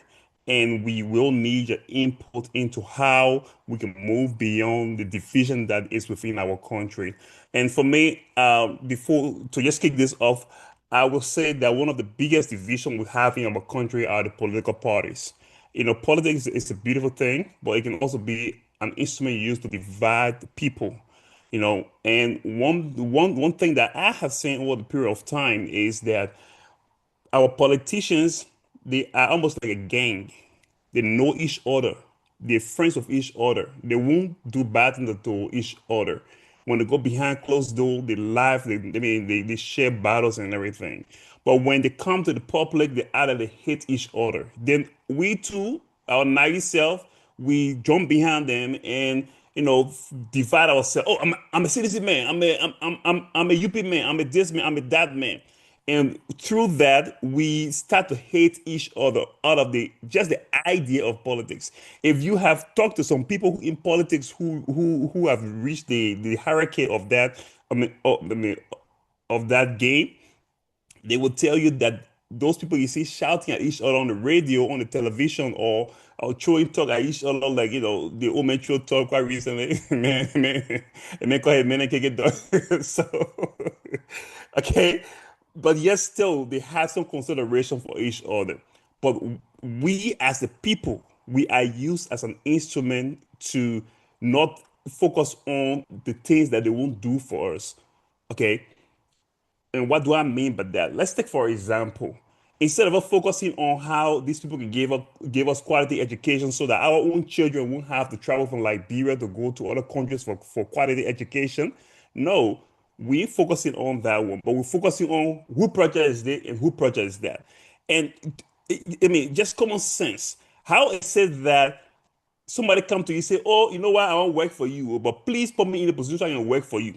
and we will need your input into how we can move beyond the division that is within our country. And for me, before to just kick this off, I will say that one of the biggest division we have in our country are the political parties. Politics is a beautiful thing, but it can also be an instrument used to divide the people. And one thing that I have seen over the period of time is that our politicians, they are almost like a gang. They know each other. They're friends of each other. They won't do bad things to each other. When they go behind closed door, they laugh. They share battles and everything. But when they come to the public, they either they hate each other. Then we too, our naive self, we jump behind them and divide ourselves. Oh, I'm a citizen man. I'm a UP man. I'm a this man. I'm a that man. And through that, we start to hate each other out of the just the idea of politics. If you have talked to some people in politics who have reached the hierarchy of that, of that game, they will tell you that those people you see shouting at each other on the radio, on the television, or throwing talk at each other, like the old man threw talk quite recently. Man, go ahead, man, I can get done. So, okay, but yes, still they have some consideration for each other. But we as the people, we are used as an instrument to not focus on the things that they won't do for us. Okay, and what do I mean by that? Let's take for example, instead of us focusing on how these people can give us quality education so that our own children won't have to travel from Liberia to go to other countries for quality education, no, we ain't focusing on that one, but we're focusing on who project is this and who project is that. And I mean, just common sense. How is it that somebody come to you say, "Oh, you know what? I won't work for you, but please put me in a position I can work for you."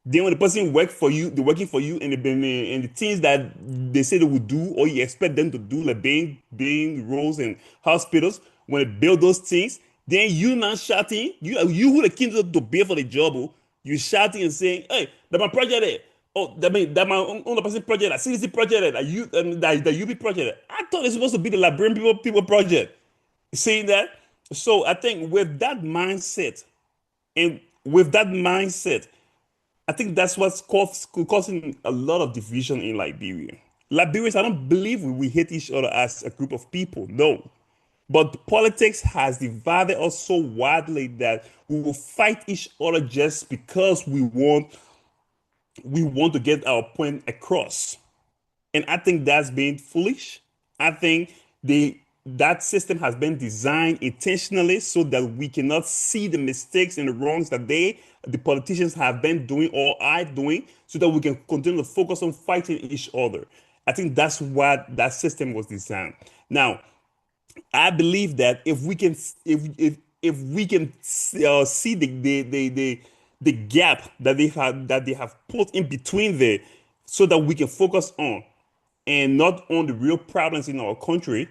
Then when the person work for you, they're working for you, and the things that they say they would do or you expect them to do, like being roads and hospitals, when they build those things, then you not shouting, you who the king to pay for the job, oh, you shouting and saying, "Hey, that my project there." Oh, that my own person project, that CDC project, that you that UB project. I thought it's supposed to be the Liberian people project. See that? So I think with that mindset, and with that mindset, I think that's what's causing a lot of division in Liberia. Liberians, I don't believe we hate each other as a group of people. No. But politics has divided us so widely that we will fight each other just because we want to get our point across. And I think that's being foolish. I think that system has been designed intentionally so that we cannot see the mistakes and the wrongs that the politicians have been doing or are doing, so that we can continue to focus on fighting each other. I think that's what that system was designed. Now, I believe that if we can see the gap that they have put in between there, so that we can focus on and not on the real problems in our country,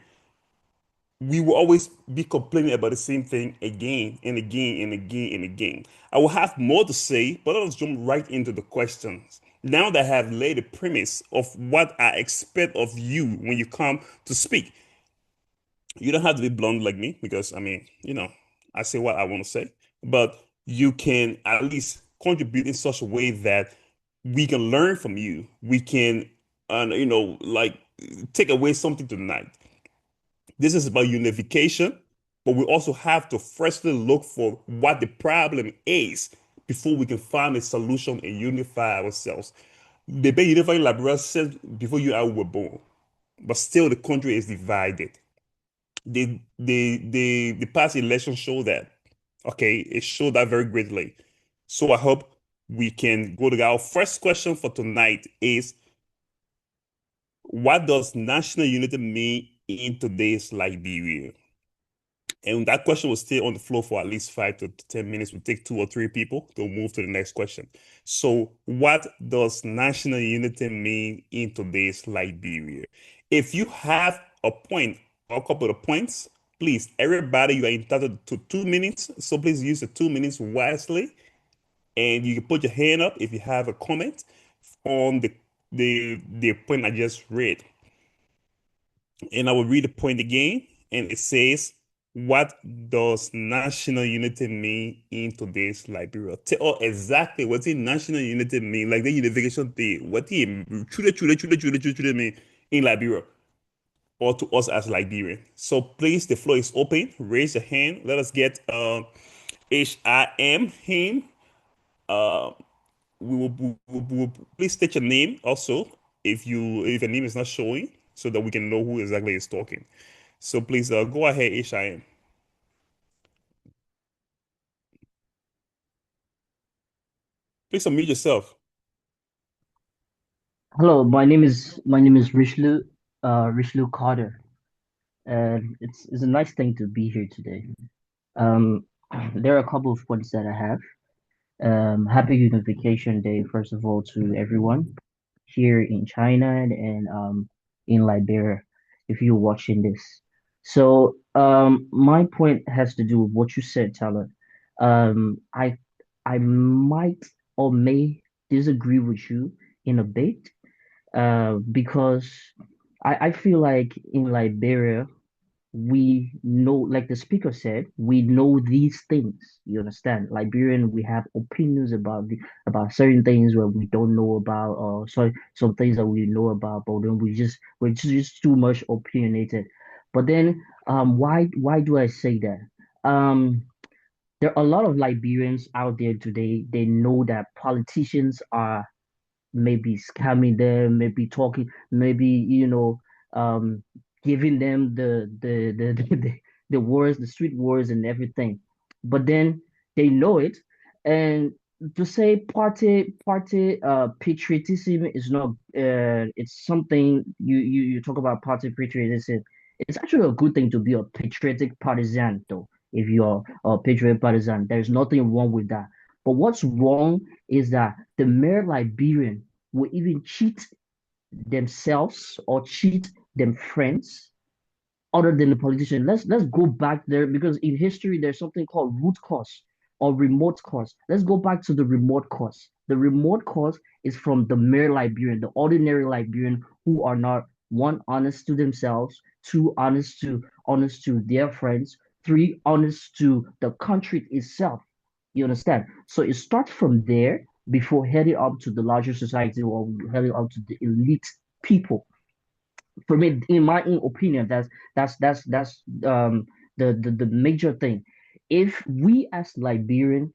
we will always be complaining about the same thing again and again and again and again. I will have more to say, but let's jump right into the questions. Now that I have laid the premise of what I expect of you when you come to speak, you don't have to be blunt like me because I mean, I say what I want to say, but you can at least contribute in such a way that we can learn from you. We can, like take away something tonight. This is about unification, but we also have to firstly look for what the problem is before we can find a solution and unify ourselves. The been unified Liberia since before you and I were born, but still the country is divided. The past election show that. Okay, it showed that very greatly. So I hope we can go to our first question for tonight is, what does national unity mean in today's Liberia? And that question will stay on the floor for at least 5 to 10 minutes. We'll take 2 or 3 people to move to the next question. So, what does national unity mean in today's Liberia? If you have a point or a couple of points, please, everybody, you are entitled to 2 minutes. So, please use the 2 minutes wisely. And you can put your hand up if you have a comment on the point I just read. And I will read the point again, and it says, "What does national unity mean in today's Liberia?" Tell us exactly what the national unity mean, like the unification day. What the truly mean in Liberia or to us as Liberian. So please, the floor is open. Raise your hand. Let us get him. Uh, we will please state your name also if your name is not showing so that we can know who exactly is talking. So please go ahead, HIM. Please unmute yourself. Hello, my name is Richelieu Carter, and it's a nice thing to be here today. Um, there are a couple of points that I have. Happy Unification Day, first of all, to everyone here in China and in Liberia, if you're watching this. So, my point has to do with what you said, Tyler. I might or may disagree with you in a bit, because I feel like in Liberia, we know, like the speaker said, we know these things. You understand? Liberian, we have opinions about certain things where we don't know about, or sorry, some things that we know about, but then we're just too much opinionated. But then, why do I say that? Um, there are a lot of Liberians out there today. They know that politicians are maybe scamming them, maybe talking, maybe um, giving them the words, the street words, and everything. But then they know it, and to say party patriotism is not. It's something you talk about party patriotism. It's actually a good thing to be a patriotic partisan, though. If you're a patriot partisan, there's nothing wrong with that. But what's wrong is that the mere Liberian will even cheat themselves or cheat them friends other than the politician. Let's go back there, because in history there's something called root cause or remote cause. Let's go back to the remote cause. The remote cause is from the mere Liberian, the ordinary Liberian, who are not, one, honest to themselves, two, honest to their friends, three, honest to the country itself. You understand? So it starts from there before heading up to the larger society or heading up to the elite people. For me, in my own opinion, that's the major thing. If we as Liberian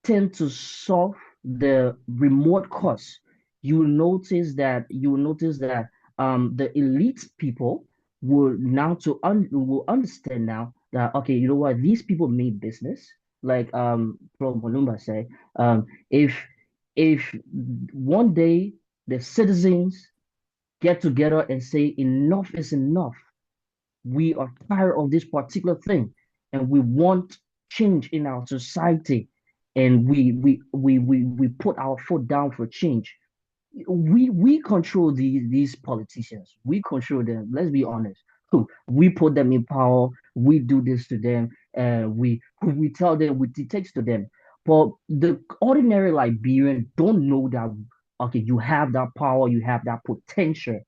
tend to solve the remote cause, you will notice that the elite people will understand now that, okay, you know what, these people mean business. Like Pro Malumba say, if one day the citizens get together and say enough is enough, we are tired of this particular thing, and we want change in our society, and we put our foot down for change. We control these politicians. We control them. Let's be honest. We put them in power. We do this to them. We tell them, we dictate to them. But the ordinary Liberian don't know that. Okay, you have that power. You have that potential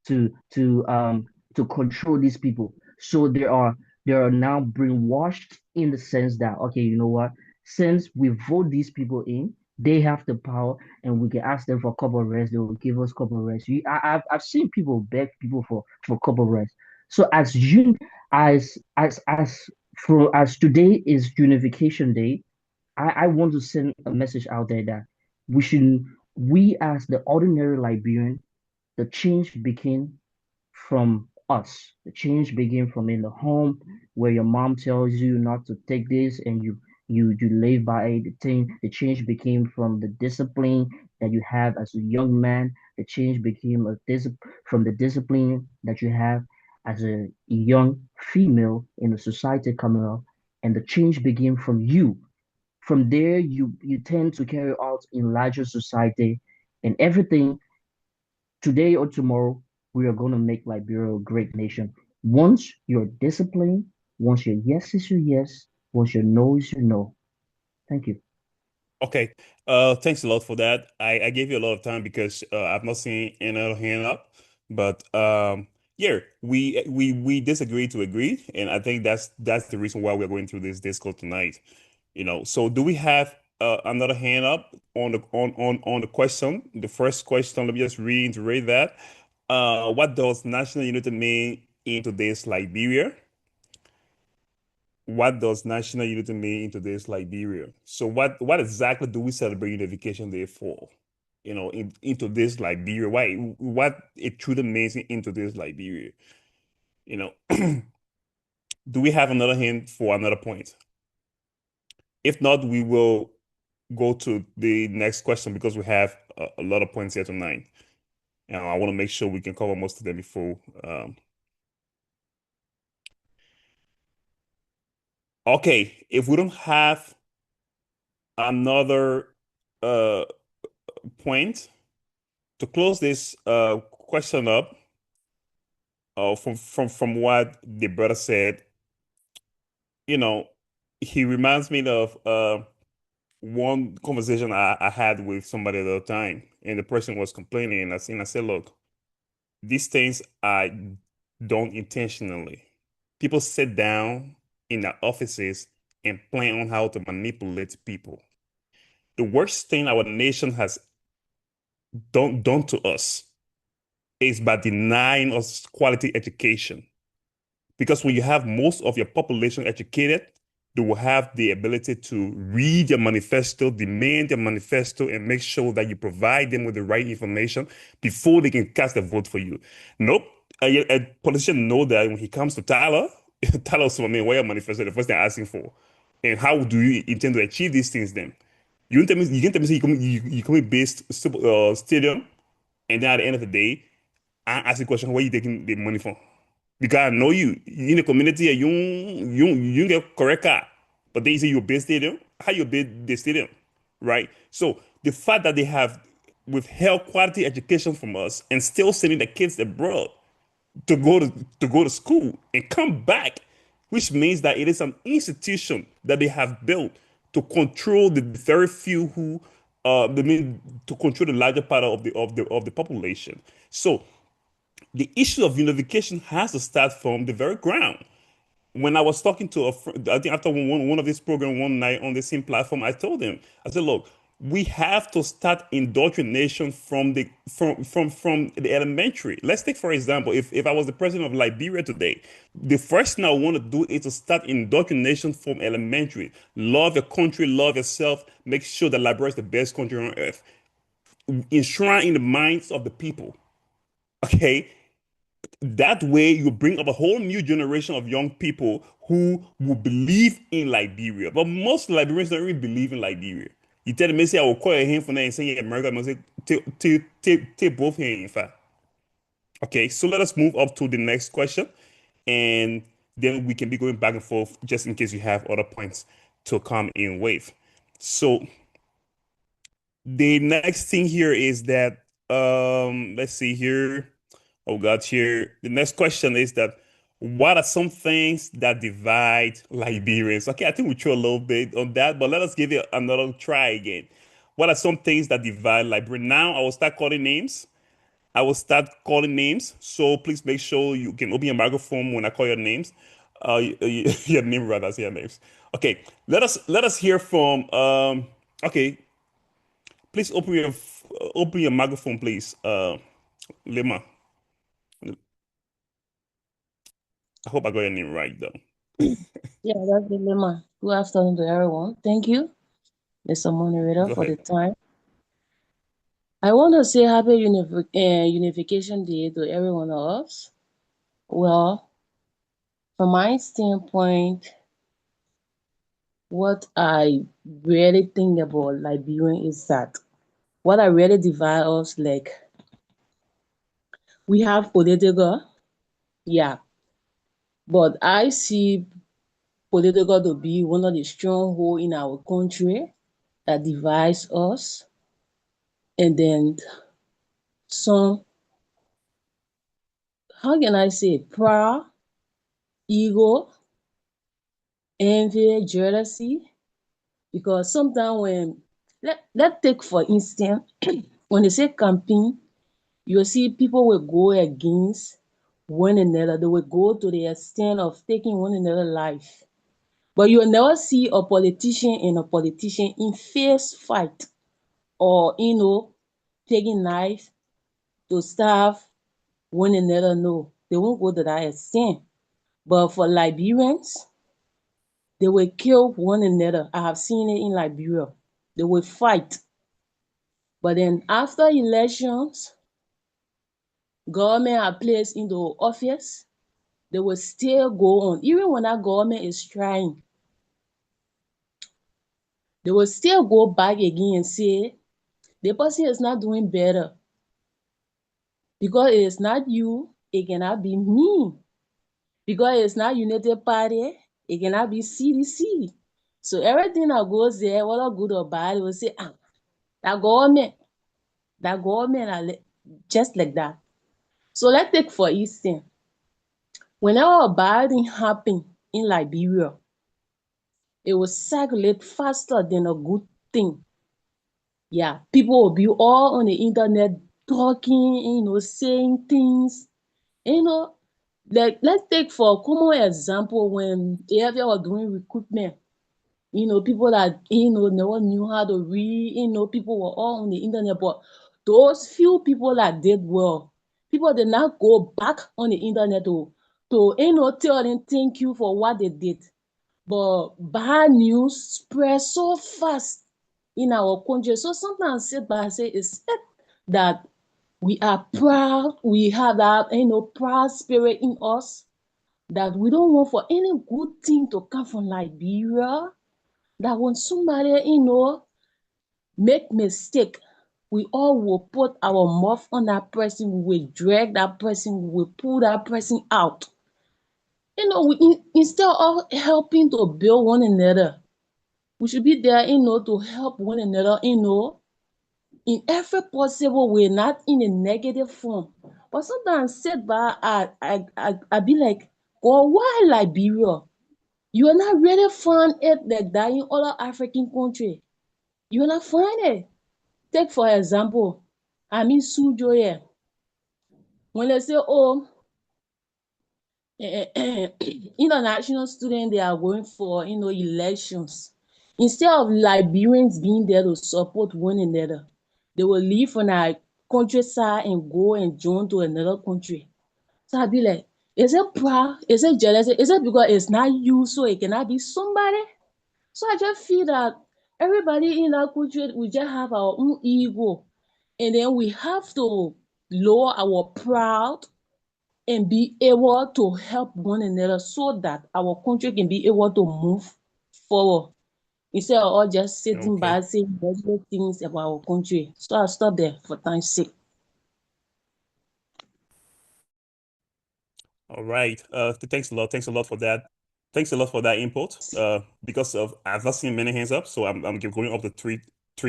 to to um to control these people. So they are now brainwashed in the sense that, okay, you know what? Since we vote these people in, they have the power, and we can ask them for a couple of rest. They will give us a couple of rest. I've seen people beg people for a couple of rest. So as today is Unification Day, I want to send a message out there that we should we as the ordinary Liberian, the change begin from us. The change begin from in the home, where your mom tells you not to take this, and you live by the thing. The change became from the discipline that you have as a young man. The change became from the discipline that you have as a young female in a society coming up, and the change begin from you. From there, you tend to carry out in larger society, and everything today or tomorrow, we are going to make Liberia a great nation. Once you're disciplined, once your yes is your yes, once your no is your no. Thank you. Okay. Thanks a lot for that. I gave you a lot of time because I've not seen another hand up. But yeah, we disagree to agree, and I think that's the reason why we're going through this Discord tonight. So do we have another hand up on the question? The first question, let me just reiterate that. What does national unity mean in today's Liberia? What does national unity mean in today's Liberia? So what exactly do we celebrate Unification Day for? Into this Liberia. Why what it truly means into this Liberia? You know, do we have another hint for another point? If not, we will go to the next question because we have a lot of points here tonight. And I want to make sure we can cover most of them before. Okay, if we don't have another uh, point to close this question up, from what the brother said, you know, he reminds me of one conversation I had with somebody the other time, and the person was complaining, and I said, look, these things are done intentionally. People sit down in their offices and plan on how to manipulate people. The worst thing our nation has done to us is by denying us quality education. Because when you have most of your population educated, they will have the ability to read your manifesto, demand your manifesto, and make sure that you provide them with the right information before they can cast a vote for you. Nope. A politician know that when he comes to Tyler, Tyler will say, what your manifesto, the first thing asking for. And how do you intend to achieve these things then? You can tell me say you come based stadium, and then at the end of the day, I ask the question, where you taking the money from? Because I know you in the community, you get correct car, but then you say you build stadium. How you build the stadium, right? So the fact that they have withheld quality education from us and still sending the kids abroad to go to school and come back, which means that it is an institution that they have built to control the very few who they mean to control the larger part of the population. So the issue of unification has to start from the very ground. When I was talking to a friend, I think after one of these programs one night on the same platform, I told him, I said, look, we have to start indoctrination from the elementary. Let's take, for example, if I was the president of Liberia today, the first thing I want to do is to start indoctrination from elementary. Love your country, love yourself, make sure that Liberia is the best country on earth. Enshrine in the minds of the people. Okay, that way you bring up a whole new generation of young people who will believe in Liberia. But most Liberians don't really believe in Liberia. You tell them, say, I will call a hand for that and say, yeah, America, I say, take both hands, in fact. Okay, so let us move up to the next question, and then we can be going back and forth just in case you have other points to come in with. So the next thing here is that let's see here. Oh God, here. The next question is that what are some things that divide Liberians? Okay, I think we threw a little bit on that, but let us give it another try again. What are some things that divide Liberians? Now I will start calling names. I will start calling names. So please make sure you can open your microphone when I call your names. Your name rather, say your names. Okay, let us hear from okay, please open your microphone, please. Lima. I hope I got your name right though. Yeah, that's the dilemma. Good afternoon to everyone. Thank you, Mr. Moderator, Go for the ahead. time. I want to say happy Unification Day to every one of us. Well, from my standpoint, what I really think about Liberian is that what I really divide us, like, we have political, yeah, But I see political to be one of the strongholds in our country that divides us. And then some, how can I say, pride, ego, envy, jealousy. Because sometimes let's take for instance, when they say campaign, you see people will go against one another. They will go to the extent of taking one another life. But you will never see a politician and a politician in fierce fight or, taking knife to starve one another. No, they won't go to that extent. But for Liberians, they will kill one another. I have seen it in Liberia. They will fight. But then after elections, government are placed into office, they will still go on. Even when that government is trying, they will still go back again and say, the person is not doing better. Because it is not you, it cannot be me. Because it's not United Party, it cannot be CDC. So everything that goes there, whether good or bad, they will say, that government are just like that. So let's take for instance, whenever a bad thing happened in Liberia, it will circulate faster than a good thing. Yeah, people will be all on the internet talking, saying things. Like let's take for a common example when AFL was doing recruitment. People that never knew how to read, people were all on the internet, but those few people that did well, people did not go back on the internet to tell them thank you for what they did. But bad news spread so fast in our country. So sometimes sit back and say it's that we are proud, we have that proud spirit in us, that we don't want for any good thing to come from Liberia. That when somebody, make mistake, we all will put our mouth on that person, we will drag that person, we will pull that person out. Instead of helping to build one another, we should be there, to help one another, in every possible way, not in a negative form. But sometimes sit back, I be like, God, why Liberia? You are not really find it like that in other African countries. You will not find it. Take for example, I mean Sujo here. When they say, oh, international students, they are going for elections. Instead of Liberians being there to support one another, they will leave from our countryside and go and join to another country. So I be like, is it proud? Is it jealous? Is it because it's not you, so it cannot be somebody? So I just feel that everybody in our country, we just have our own ego. And then we have to lower our pride and be able to help one another so that our country can be able to move forward. Instead of all just sitting Okay. by saying negative things about our country. So I'll stop there for time's sake. All right. Thanks a lot. Thanks a lot for that. Thanks a lot for that input. Because of I've not seen many hands up, so I'm going up to three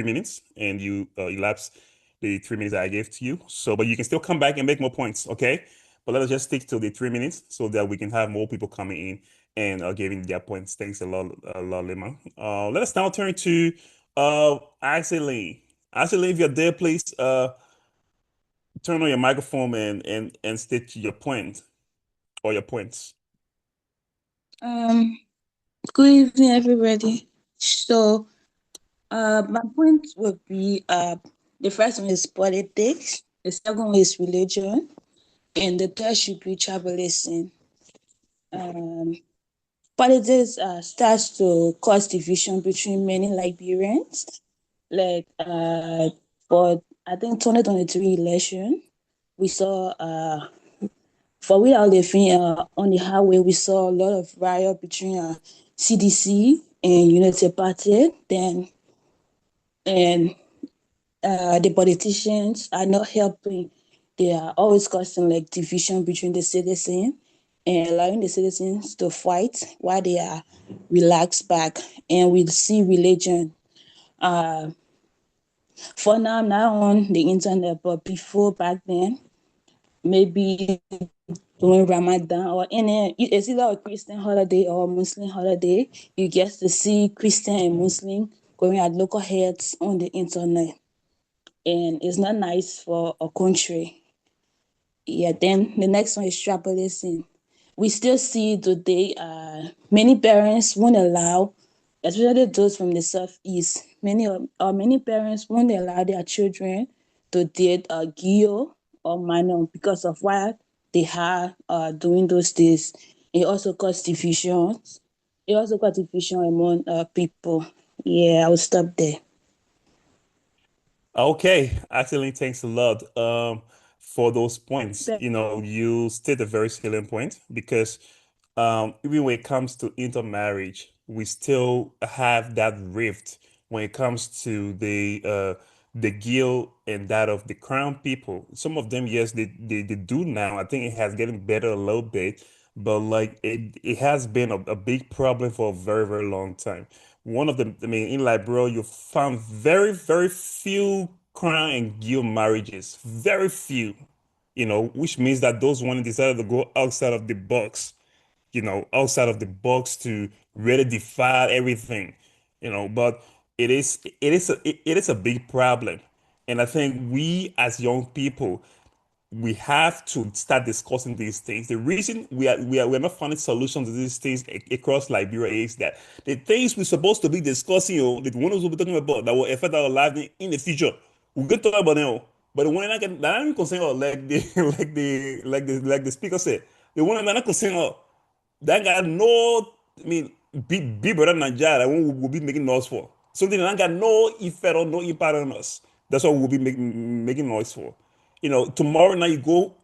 minutes, and you elapse the 3 minutes that I gave to you. So, but you can still come back and make more points, okay? But let us just stick to the 3 minutes so that we can have more people coming in and giving their points. Thanks a lot, Lima. Let us now turn to Axel. Axel, if you're there, please turn on your microphone and state your point or your points. Um, Good evening, everybody. So, my point would be the first one is politics, the second one is religion, and the third should be tribalism. Politics starts to cause division between many Liberians. Like for I think 2023 election, we saw for we are living on the highway, we saw a lot of riot between CDC and United Party. Then and the politicians are not helping. They are always causing like division between the citizens. and allowing the citizens to fight while they are relaxed back. And we see religion. For now, I'm not on the internet, but before back then, maybe during Ramadan or any, it's either a Christian holiday or a Muslim holiday, you get to see Christian and Muslim going at local heads on the internet. And it's not nice for a country. Yeah, then the next one is tribalism. We still see today many parents won't allow, especially those from the southeast, many parents won't allow their children to date a Gio or minor because of what they are doing those days. It also causes divisions. It also causes division among people. Yeah, I will stop there. Okay, actually, thanks a lot for those points. You state a very salient point because even when it comes to intermarriage, we still have that rift when it comes to the guild and that of the crown people. Some of them, yes, they do now. I think it has getting better a little bit, but like it has been a big problem for a very, very long time. One of the, I mean, in Liberia, you found very, very few crown and guild marriages. Very few, which means that those ones decided to go outside of the box, outside of the box to really defy everything, but it is a big problem. And I think we as young people, we have to start discussing these things. The reason we're not finding solutions to these things across Liberia is that the things we're supposed to be discussing, the ones we'll be talking about that will affect our lives in the future, we're going to talk about them. But the one that I'm concerned about, like the like the speaker said, the one that I'm not concerned about, that got no, I mean, big brother Nigeria, we'll be making noise for. Something that got no effect or no impact on us. That's what we'll be making noise for. Tomorrow night you go,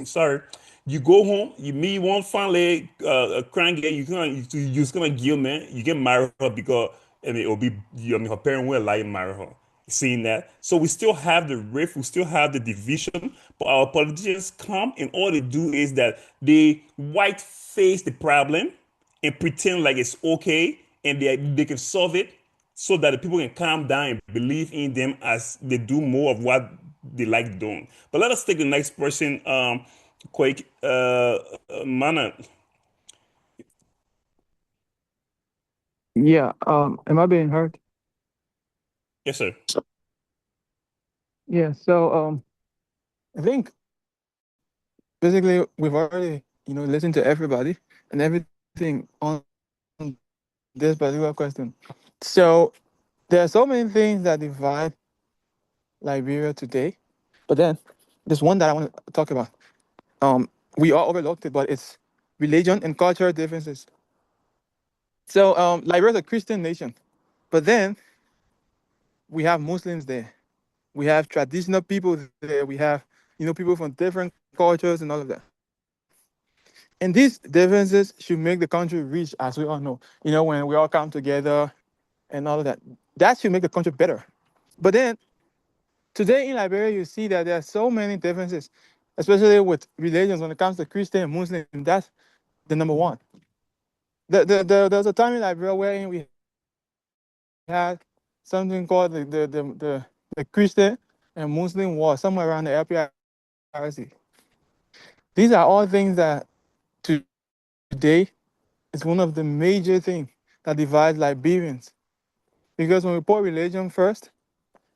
sorry, you go home, you meet one family, a crank girl, you just gonna give man, you get married her because, I mean, it'll be, I mean, her parent will allow you to marry her. Seeing that. So we still have the rift, we still have the division, but our politicians come and all they do is that they white face the problem and pretend like it's okay and they can solve it so that the people can calm down and believe in them as they do more of what they like doing. But let us take the next person, quick, Mana. Yeah. Am I being heard? Yes, sir. Yeah. So I think basically we've already listened to everybody and everything on this particular question. So there are so many things that divide Liberia today, but then there's one that I want to talk about. We all overlooked it, but it's religion and cultural differences. So Liberia is a Christian nation, but then we have Muslims there. We have traditional people there. We have people from different cultures and all of that. And these differences should make the country rich, as we all know. When we all come together and all of that, that should make the country better. But then today in Liberia, you see that there are so many differences, especially with religions when it comes to Christian and Muslim. That's the number one. There's a time in Liberia where we had something called the Christian and Muslim war, somewhere around the LPRC. These are all things that today is one of the major things that divides Liberians. Because when we put religion first,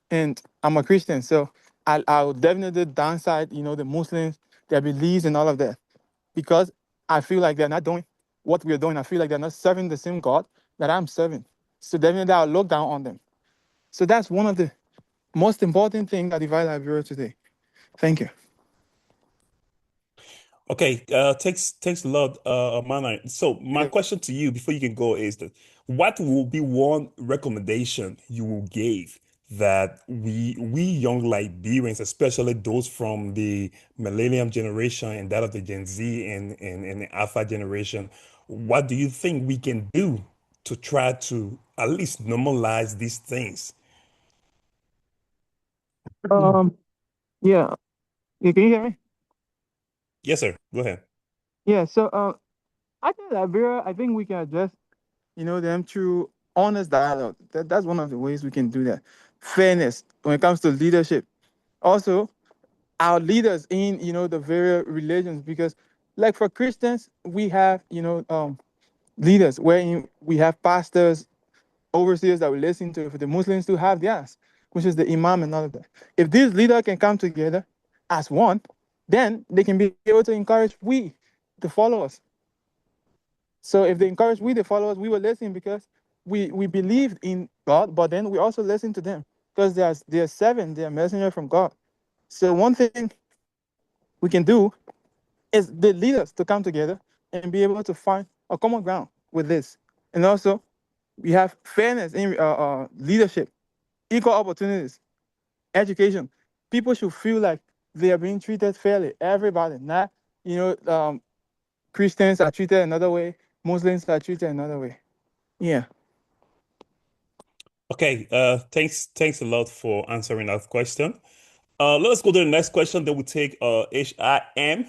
and I'm a Christian, so I'll definitely downside, the Muslims, their beliefs and all of that. Because I feel like they're not doing what we're doing. I feel like they're not serving the same God that I'm serving. So definitely I'll look down on them. So that's one of the most important things that divide Liberia today. Thank you. Okay, thanks a lot, Mana. So my question to you before you can go is that what will be one recommendation you will give that we young Liberians, especially those from the millennium generation and that of the Gen Z and the Alpha generation, what do you think we can do to try to at least normalize these things? Yeah. Can you hear me? Yes, sir. Go ahead. Yeah, so I think Liberia, I think we can address, them through honest dialogue. That's one of the ways we can do that. Fairness when it comes to leadership. Also, our leaders in, the various religions, because like for Christians, we have, leaders where we have pastors, overseers that we listen to. For the Muslims to have theirs, which is the imam and all of that. If these leaders can come together as one, then they can be able to encourage we, the followers. So if they encourage we, the followers, we will listen because we believe in God, but then we also listen to them because they're seven, they're messenger from God. So one thing we can do is the leaders to come together and be able to find a common ground with this. And also, we have fairness in leadership, equal opportunities, education. People should feel like they are being treated fairly. Everybody, not Christians are treated another way, Muslims are treated another way. Yeah. Okay, thanks a lot for answering that question. Let's go to the next question. Then we take HIM,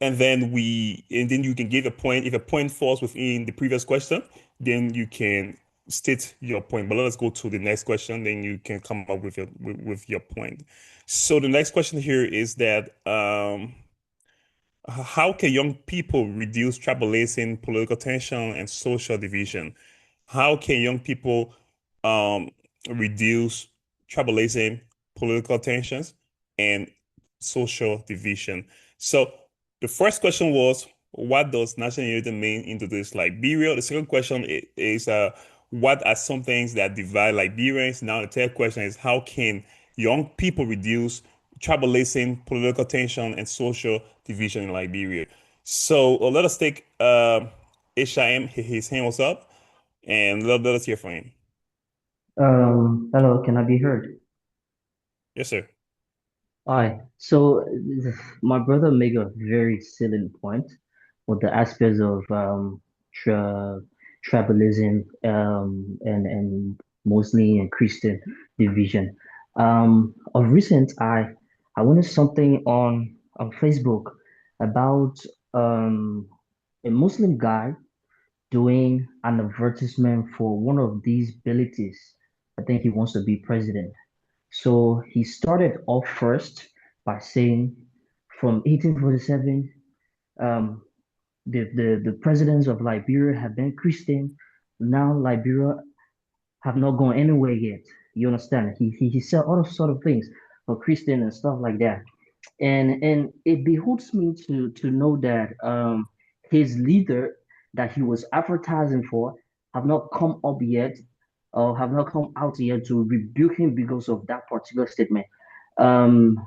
and then you can give a point. If a point falls within the previous question, then you can state your point. But let's go to the next question. Then you can come up with your point. So the next question here is that how can young people reduce tribalism, political tension, and social division? How can young people um, reduce tribalism, political tensions, and social division? So the first question was, what does national unity mean into this Liberia? The second question is what are some things that divide Liberians? Now the third question is, how can young people reduce tribalism, political tension, and social division in Liberia? So let us take HIM, his hand was up, and let us hear from him. Hello, can I be heard? Yes, sir. Hi. So my brother made a very salient point with the aspects of tra tribalism and mostly in Christian division. Of recent, I wanted something on Facebook about um a Muslim guy doing an advertisement for one of these abilities. I think he wants to be president. So he started off first by saying from 1847, um, the presidents of Liberia have been Christian. Now Liberia have not gone anywhere yet. You understand? He said all sort of things for Christian and stuff like that. And it behooves me to know that his leader that he was advertising for have not come up yet or have not come out yet to rebuke him because of that particular statement. Um,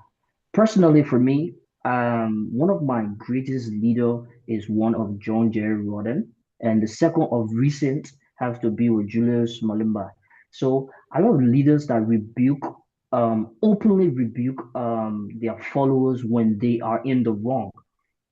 Personally, for me, one of my greatest leader is one of John Jerry Rodden, and the second of recent has to be with Julius Malimba. So a lot of leaders that openly rebuke their followers when they are in the wrong.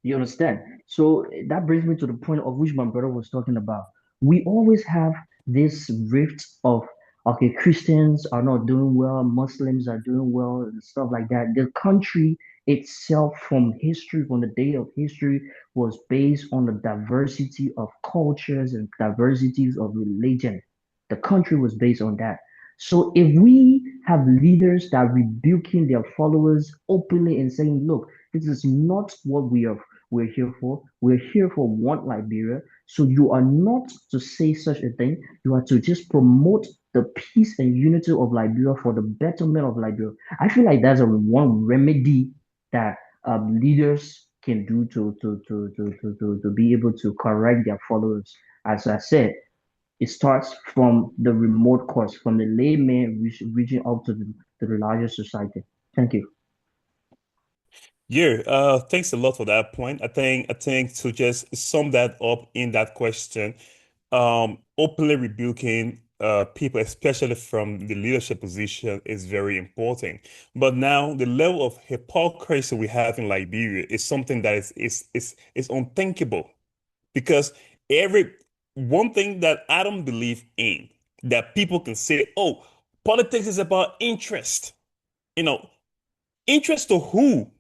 You understand? So that brings me to the point of which my brother was talking about. We always have this rift of, okay, Christians are not doing well, Muslims are doing well, and stuff like that. The country itself, from history, from the day of history, was based on the diversity of cultures and diversities of religion. The country was based on that. So if we have leaders that rebuking their followers openly and saying, look, this is not what we're here for. We're here for one Liberia. So you are not to say such a thing. You are to just promote the peace and unity of Liberia for the betterment of Liberia. I feel like that's a one remedy that leaders can do to be able to correct their followers. As I said, it starts from the remote cause, from the layman reaching up to the larger society. Thank you. Yeah, thanks a lot for that point. I think to just sum that up in that question, openly rebuking people, especially from the leadership position, is very important. But now the level of hypocrisy we have in Liberia is something that is unthinkable because every one thing that I don't believe in that people can say, oh, politics is about interest. You know, interest to who?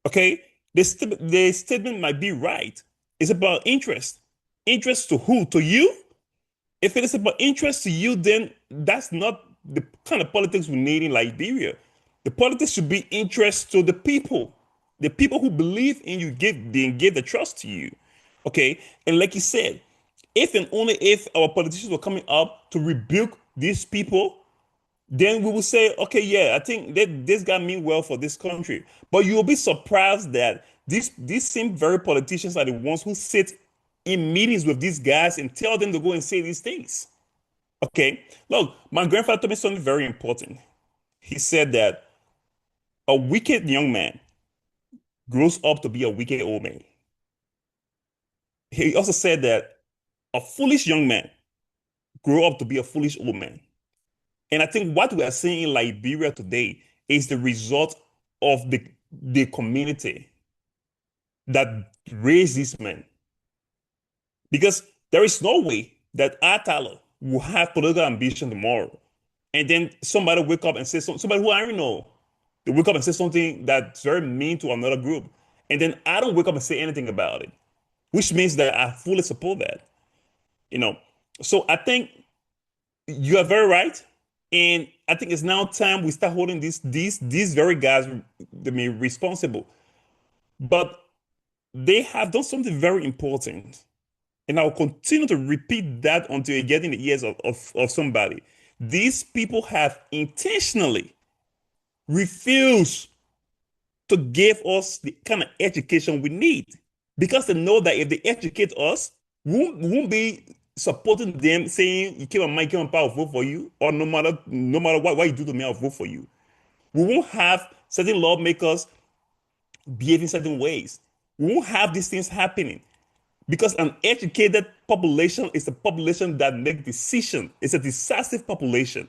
Okay, The statement might be right. It's about interest. Interest to who? To you? If it is about interest to you, then that's not the kind of politics we need in Liberia. The politics should be interest to the people who believe in you, give the trust to you. Okay, and like you said, if and only if our politicians were coming up to rebuke these people, then we will say, okay, yeah, I think that this guy mean well for this country. But you'll be surprised that these same very politicians are the ones who sit in meetings with these guys and tell them to go and say these things. Okay, look, my grandfather told me something very important. He said that a wicked young man grows up to be a wicked old man. He also said that a foolish young man grew up to be a foolish old man. And I think what we are seeing in Liberia today is the result of the community that raised these men. Because there is no way that Atala will have political ambition tomorrow. And then somebody wake up and say somebody who I don't know, they wake up and say something that's very mean to another group. And then I don't wake up and say anything about it, which means that I fully support that. You know. So I think you are very right. And I think it's now time we start holding these very guys responsible. But they have done something very important. And I'll continue to repeat that until you get in the ears of somebody. These people have intentionally refused to give us the kind of education we need because they know that if they educate us, we won't be supporting them saying, you keep on mind, keep on power, I'll vote for you, or no matter what you do to me, I'll vote for you. We won't have certain lawmakers behave certain ways. We won't have these things happening. Because an educated population is a population that makes decisions. It's a decisive population.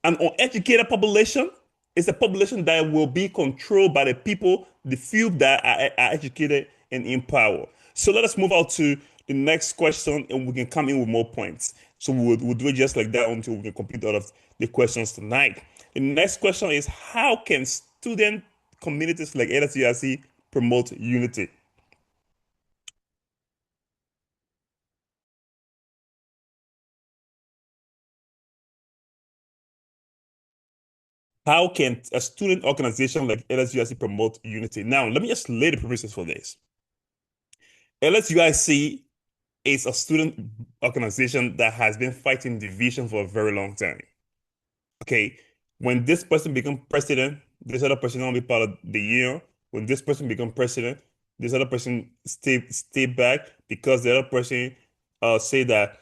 An uneducated population is a population that will be controlled by the people, the few that are educated and in power. So let us move on to the next question and we can come in with more points. So we'll do it just like that until we can complete all of the questions tonight. The next question is, how can student communities like LSUIC promote unity? How can a student organization like LSUIC promote unity? Now, let me just lay the premises for this. LSUIC is a student organization that has been fighting division for a very long time. Okay, when this person becomes president, this other person will be part of the union. When this person becomes president, this other person stay back because the other person say that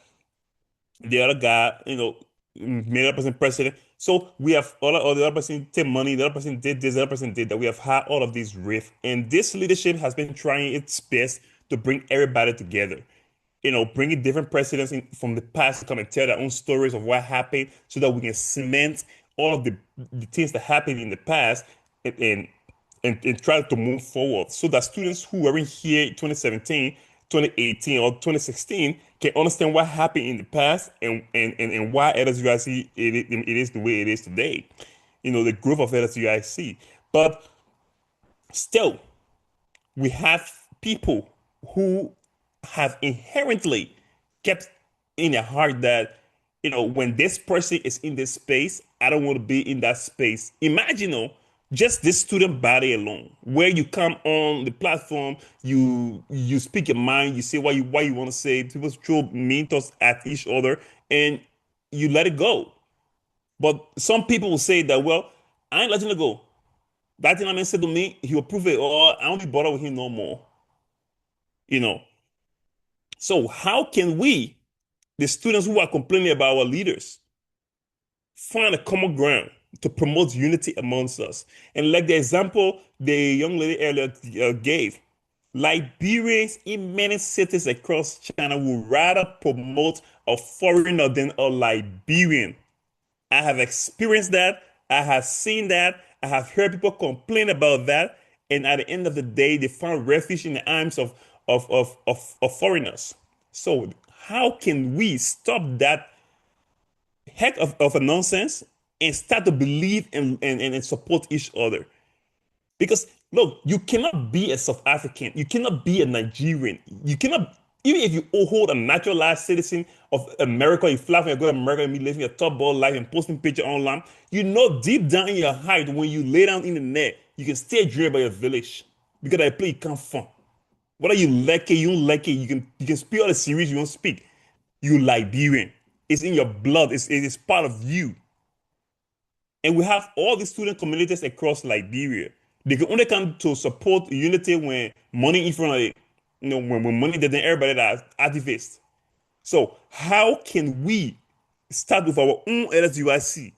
the other guy, made the other person president. So we have all the other person take money, the other person did this, the other person did that. We have had all of these rift, and this leadership has been trying its best to bring everybody together. Bringing different presidents from the past to come and tell their own stories of what happened, so that we can cement all of the things that happened in the past and and try to move forward, so that students who weren't here in 2017, 2018, or 2016 can understand what happened in the past and why LSUIC it is the way it is today. The growth of LSUIC. But still, we have people who have inherently kept in their heart that, when this person is in this space, I don't want to be in that space. Imagine, just this student body alone, where you come on the platform, you speak your mind, you say what you want to say, people throw mean thoughts at each other, and you let it go. But some people will say that, well, I ain't letting it go. That thing I said to me, he will prove it, or I won't be bothered with him no more. So how can we, the students who are complaining about our leaders, find a common ground to promote unity amongst us? And like the example the young lady earlier gave, Liberians in many cities across China would rather promote a foreigner than a Liberian. I have experienced that. I have seen that. I have heard people complain about that. And at the end of the day, they found refuge in the arms of foreigners. So how can we stop that heck of a nonsense and start to believe and support each other? Because Look, you cannot be a South African. You cannot be a Nigerian. You cannot, even if you hold a naturalized citizen of America, you fly from you go to America and be living a top ball life and posting picture online. You know deep down in your heart, when you lay down in the net, you can still dream about your village because that place you come from. Whether you like it, you don't like it, you can speak all the series you don't speak. You Liberian. It's in your blood. It is part of you. And we have all the student communities across Liberia. They can only come to support unity when money in front of it. When money doesn't, everybody that's activists. So how can we start with our own LSUIC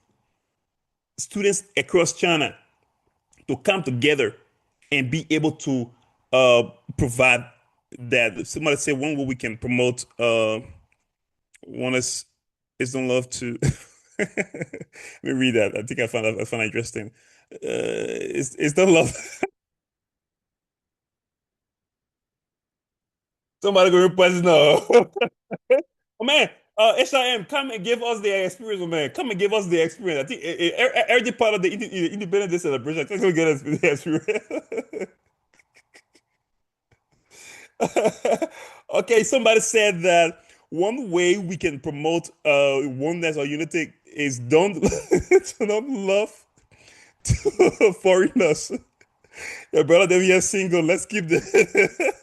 students across China to come together and be able to provide that? Somebody say one way we can promote one is don't love to let me read that. I think I found it interesting. It's don't love. Somebody go request no. Oh man, HIM, come and give us the experience, oh, man. Come and give us the experience. I think every part of the Independence Day celebration, I think we'll get us the experience. Okay, somebody said that one way we can promote oneness or unity is don't to not love foreigners. Your brother, them here single. Let's keep the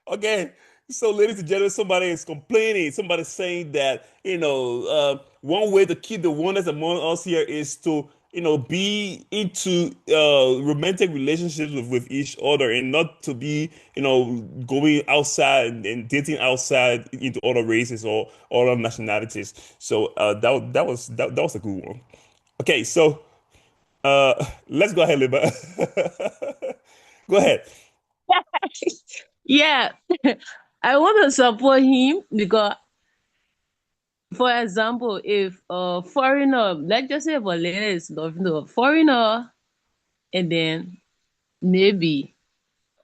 okay. So, ladies and gentlemen, somebody is complaining. Somebody saying that one way to keep the oneness among us here is to be into romantic relationships with each other and not to be going outside and dating outside into other races or other nationalities. So that was a good one. Okay, so let's go ahead, Liba. Go ahead. Yeah, I want to support him because, for example, if a foreigner, let's just say Valeria is loving a foreigner, and then maybe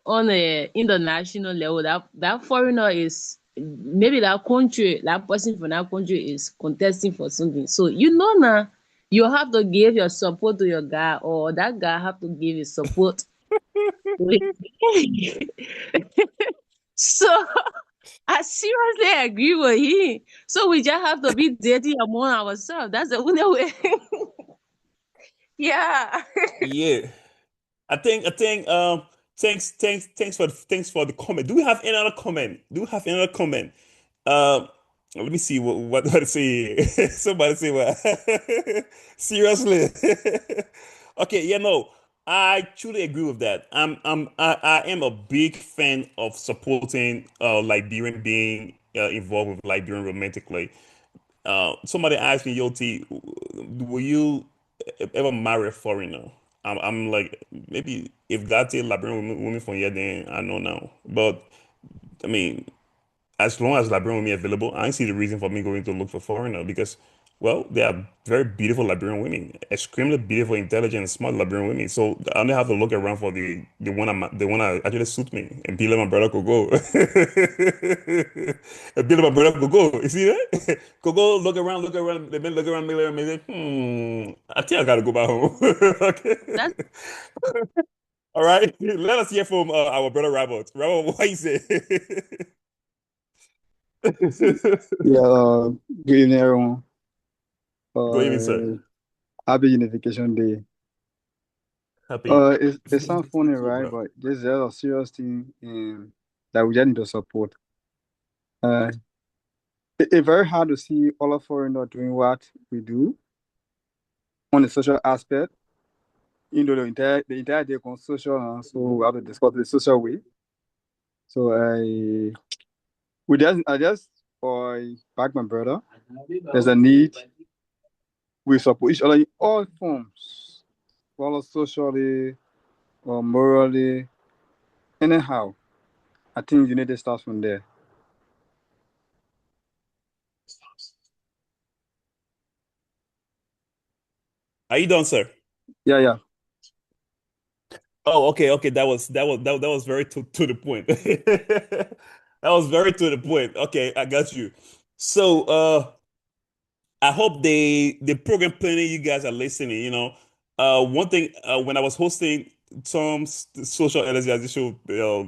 on a international level, that foreigner is maybe that person from that country is contesting for something. So now you have to give your support to your guy, or that guy have to give his support to his so I seriously agree with him. So we just have to be dating among ourselves. That's the only way. Yeah. Yeah. I think thanks for the comment. Do we have any other comment? Do we have any other comment? Let me see what to say. Somebody say what? Seriously. Okay, no. I truly agree with that. I am a big fan of supporting Liberian being involved with Liberian romantically. Somebody asked me, Yoti, will you ever marry a foreigner? I'm like, maybe if God take Liberian women from here, then I know now. But I mean, as long as Liberian women are available, I don't see the reason for me going to look for foreigner because, well, they are very beautiful Liberian women, extremely beautiful, intelligent, and smart Liberian women. So I only have to look around for the one that actually suit me, and Billy, my brother, could go. And Billy, my brother, could go. You see that? Could go look around, look around, maybe, I think I gotta go back home. Okay. That's All right. Let us hear from our brother Robert. Robert, what you say? Yeah, good evening, everyone. Good evening, sir. Happy Unification Day. Happy. It sounds funny, right? But this is a serious thing that we just need to support. Uh, it's very hard to see all of foreigners doing what we do on the social aspect. The entire day on social, so we have to discuss the social way. So I just back my brother. There's a need. We support each other in all forms, whether socially or morally. Anyhow, I think unity starts from there. Are you done, sir? Yeah. Oh, okay. That was very to the point. That was very to the point. Okay, I got you. So, I hope the program planning you guys are listening. One thing, when I was hosting Tom's social energy show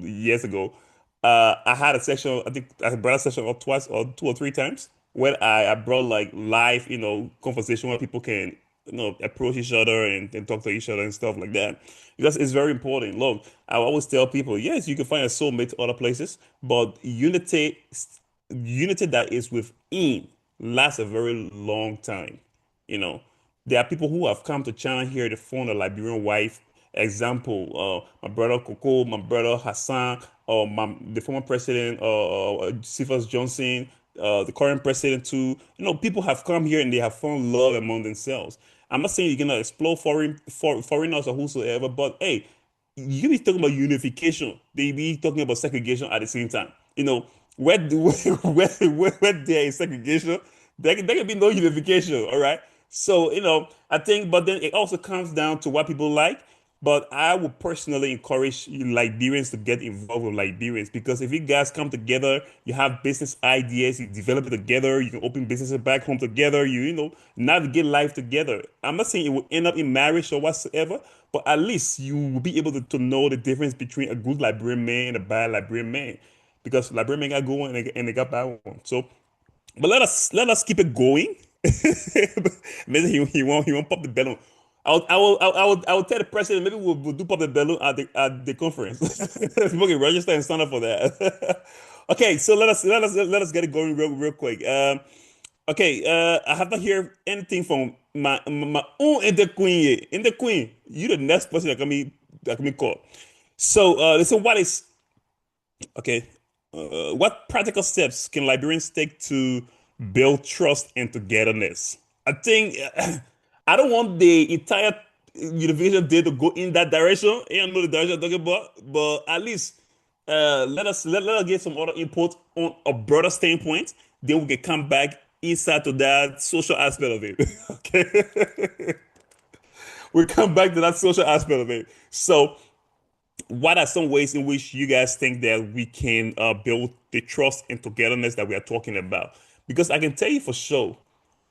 years ago, I had a section. I think I brought a session or twice or two or three times where I brought like live, conversation where people can, approach each other and talk to each other and stuff like that. Because it's very important. Look, I always tell people, yes, you can find a soulmate other places, but unity that is within lasts a very long time. You know, there are people who have come to China here to find a Liberian wife. Example, my brother Coco, my brother Hassan, or the former president, Cephas Johnson, the current president too. People have come here and they have found love among themselves. I'm not saying you're gonna explore foreigners or whosoever, but hey, you be talking about unification. They be talking about segregation at the same time. Where where there is segregation, there can be no unification. All right. So I think, but then it also comes down to what people like. But I would personally encourage Liberians to get involved with Liberians because if you guys come together, you have business ideas, you develop it together, you can open businesses back home together, navigate life together. I'm not saying it will end up in marriage or whatsoever, but at least you will be able to know the difference between a good Liberian man and a bad Liberian man. Because Liberian men got good one and they got bad one. So but let us keep it going. Maybe he won't pop the balloon. I will tell the president maybe we'll do pop the balloon at the conference. People can register and sign up for that. Okay, so let us get it going real quick. Okay, I have not heard anything from my own in the queen yet. In the queen, you the next person that can be called. So what is okay? What practical steps can Liberians take to build trust and togetherness? I think I don't want the entire Unification day to go in that direction. I know the direction I'm talking about, but at least let us get some other input on a broader standpoint. Then we can come back inside to that social aspect of it. Okay, we come back to that social aspect of it. So what are some ways in which you guys think that we can build the trust and togetherness that we are talking about? Because I can tell you for sure,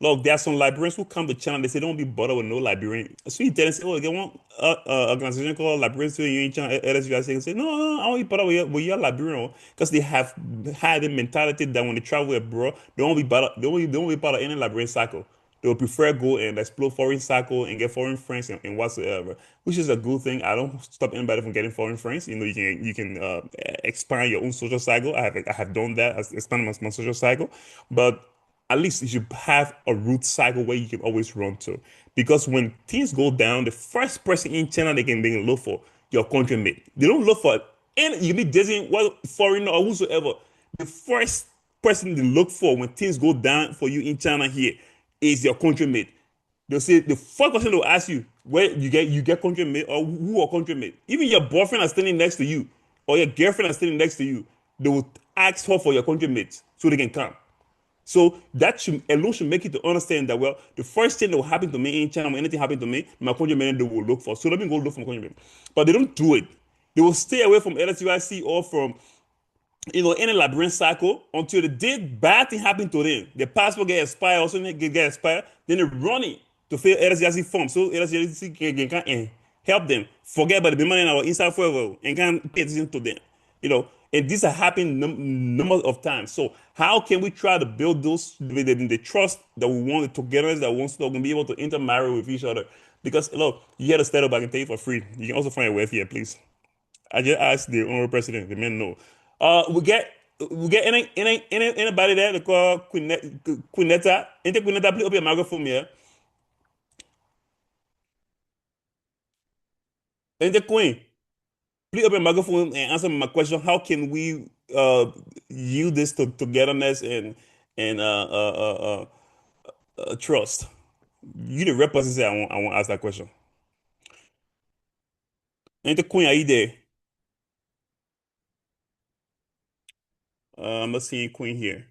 look, there are some Liberians who come to China, they say don't be bothered with no Liberian. So you tell them, say, oh, they want organization called Liberians here in China, LSUIC, say, no, I don't be bothered with your Liberian, because they have had the mentality that when they travel abroad, they won't be bothered, they won't be part of any Liberian cycle. They would prefer go and explore foreign cycle and get foreign friends and whatsoever, which is a good thing. I don't stop anybody from getting foreign friends. You can expand your own social cycle. I have done that, as expand my social cycle, but at least you should have a root cycle where you can always run to. Because when things go down, the first person in China they can look for your countrymen. They don't look for any you be dating what foreigner or whosoever. The first person they look for when things go down for you in China here is your countrymen. They'll say the first question they'll ask you where you get countrymen or who are countrymen. Even your boyfriend is standing next to you or your girlfriend is standing next to you. They will ask her for your countrymates so they can come. So that alone should make you to understand that, well, the first thing that will happen to me in China, when anything happened to me, my countrymen they will look for. So let me go look for my countrymen. But they don't do it. They will stay away from LSUIC or from any labyrinth cycle until the day bad thing happen to them. Their passport get expired, also get expired, then they run it to fill LSUIC form. So LSUIC can help them forget about the money in our inside forever and can pay attention to them. And this has happened number of times. So how can we try to build the trust that we want, the togetherness that we want, so that we can be able to intermarry with each other? Because look, you had to start up, I can tell you for free. You can also find a way here, please. I just asked the honorable president, the man no. We get anybody there to call Quinetta. Ain't Quinetta, please open your microphone here. Ain't Queen? Please open your microphone and answer my question. How can we use this to togetherness and trust? You the rep person say I want to ask that question. Ain't the Queen, are you there? I'm not seeing Queen here.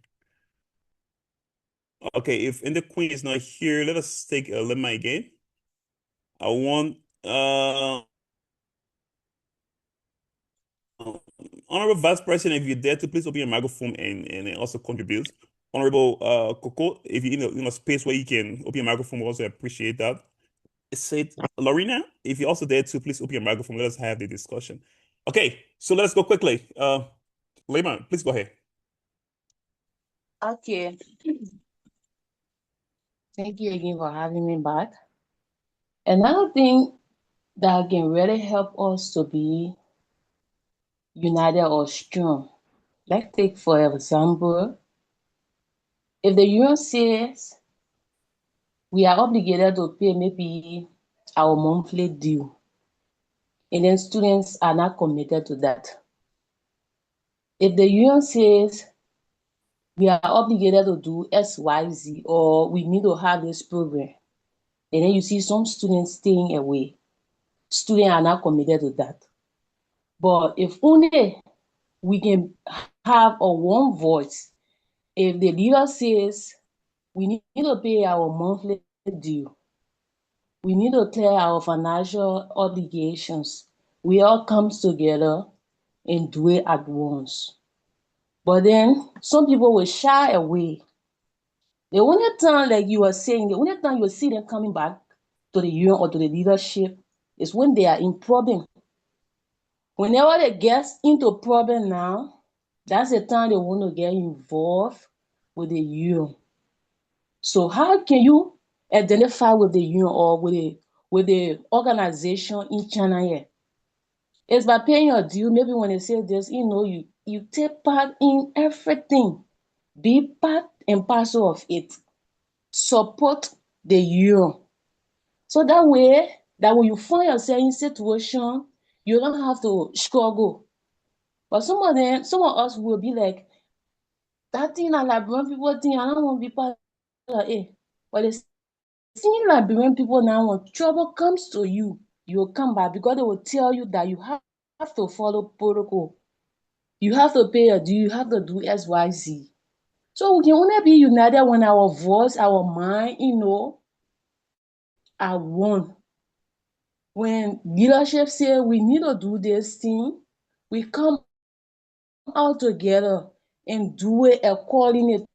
Okay, if the Queen is not here, let us take a lemma again. I want Honorable Vice President, if you're there, to please open your microphone and also contribute. Honorable Coco, if you're in a space where you can open your microphone, we also appreciate that. Say, Lorena, if you're also there too, please open your microphone. Let us have the discussion. Okay, so let us go quickly. Lehman, please go ahead. Okay. Thank you again for having me back. Another thing that can really help us to be united or strong. Let's take for example, if the union says we are obligated to pay maybe our monthly due, and then students are not committed to that. If the union says we are obligated to do XYZ or we need to have this program, and then you see some students staying away, students are not committed to that. But if only we can have a one voice, if the leader says we need to pay our monthly due, we need to clear our financial obligations, we all come together and do it at once. But then some people will shy away. The only time, like you were saying, the only time you see them coming back to the union or to the leadership is when they are in problem. Whenever they get into problem now, that's the time they want to get involved with the union. So how can you identify with the union or with the organization in China here? It's by paying your due. Maybe when they say this, you take part in everything. Be part and parcel of it. Support the union. So that way, that when you find yourself in situation, you don't have to struggle. But some of us will be like, that thing I Liberian people think, I don't want to be part of it. But the seeing Liberian people now, when trouble comes to you, you'll come back because they will tell you that you have to follow protocol. You have to pay your due, you have to do XYZ. So we can only be united when our voice, our mind, are one. When leadership say we need to do this thing, we come out together and do it according to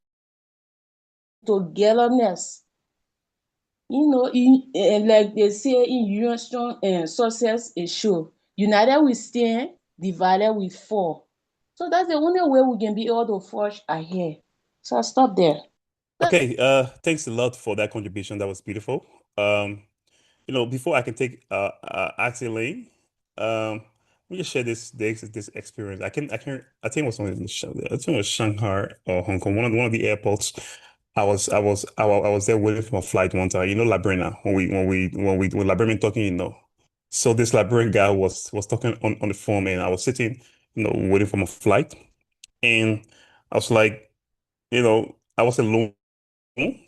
togetherness. Like they say in union strong and success is sure. United we stand, divided we fall. So that's the only way we can be able to forge ahead. So I'll stop there. Okay, thanks a lot for that contribution. That was beautiful. Before I can take Axel Lane, let me just share this experience. I think it was I think it was Shanghai or Hong Kong, one of the airports. I was there waiting for a flight one time. Librarian when Librarian talking, So this librarian guy was talking on the phone, and I was sitting, waiting for my flight, and I was like, I was alone.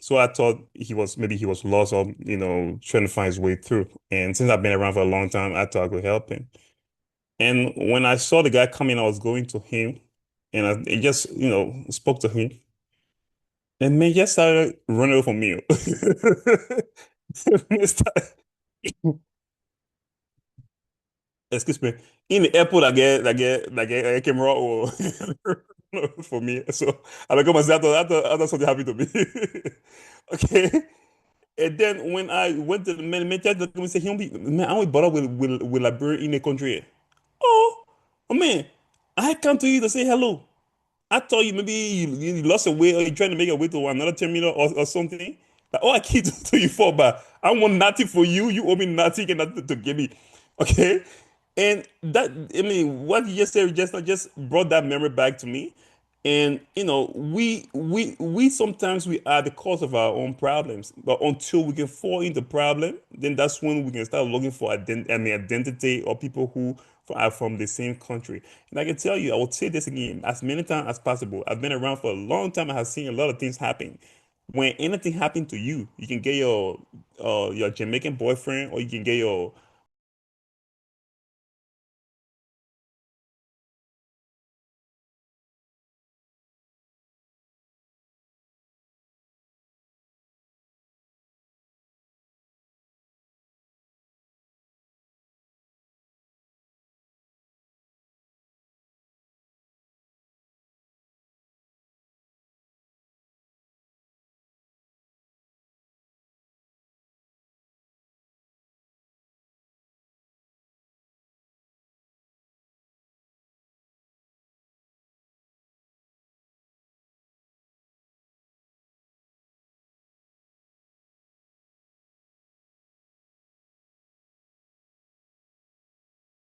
So I thought maybe he was lost or, trying to find his way through. And since I've been around for a long time, I thought I could help him. And when I saw the guy coming, I was going to him and I just, spoke to him. And man just started running over me. Excuse me. In the airport, I get a camera or for me. So I look at myself, I thought something happened to me. Okay. And then when I went to the man tried to come and say, man, I only bother with library in the country. Oh man, I come to you to say hello. I thought you maybe you lost your way or you're trying to make your way to another terminal or something. Like, I keep to you for, but I want nothing for you. You owe me nothing and nothing to give me. Okay? And that, I mean, what you just said just brought that memory back to me. And we sometimes we are the cause of our own problems. But until we can fall into problem, then that's when we can start looking for identity or people who are from the same country. And I can tell you, I will say this again, as many times as possible. I've been around for a long time. I have seen a lot of things happen. When anything happened to you, you can get your Jamaican boyfriend, or you can get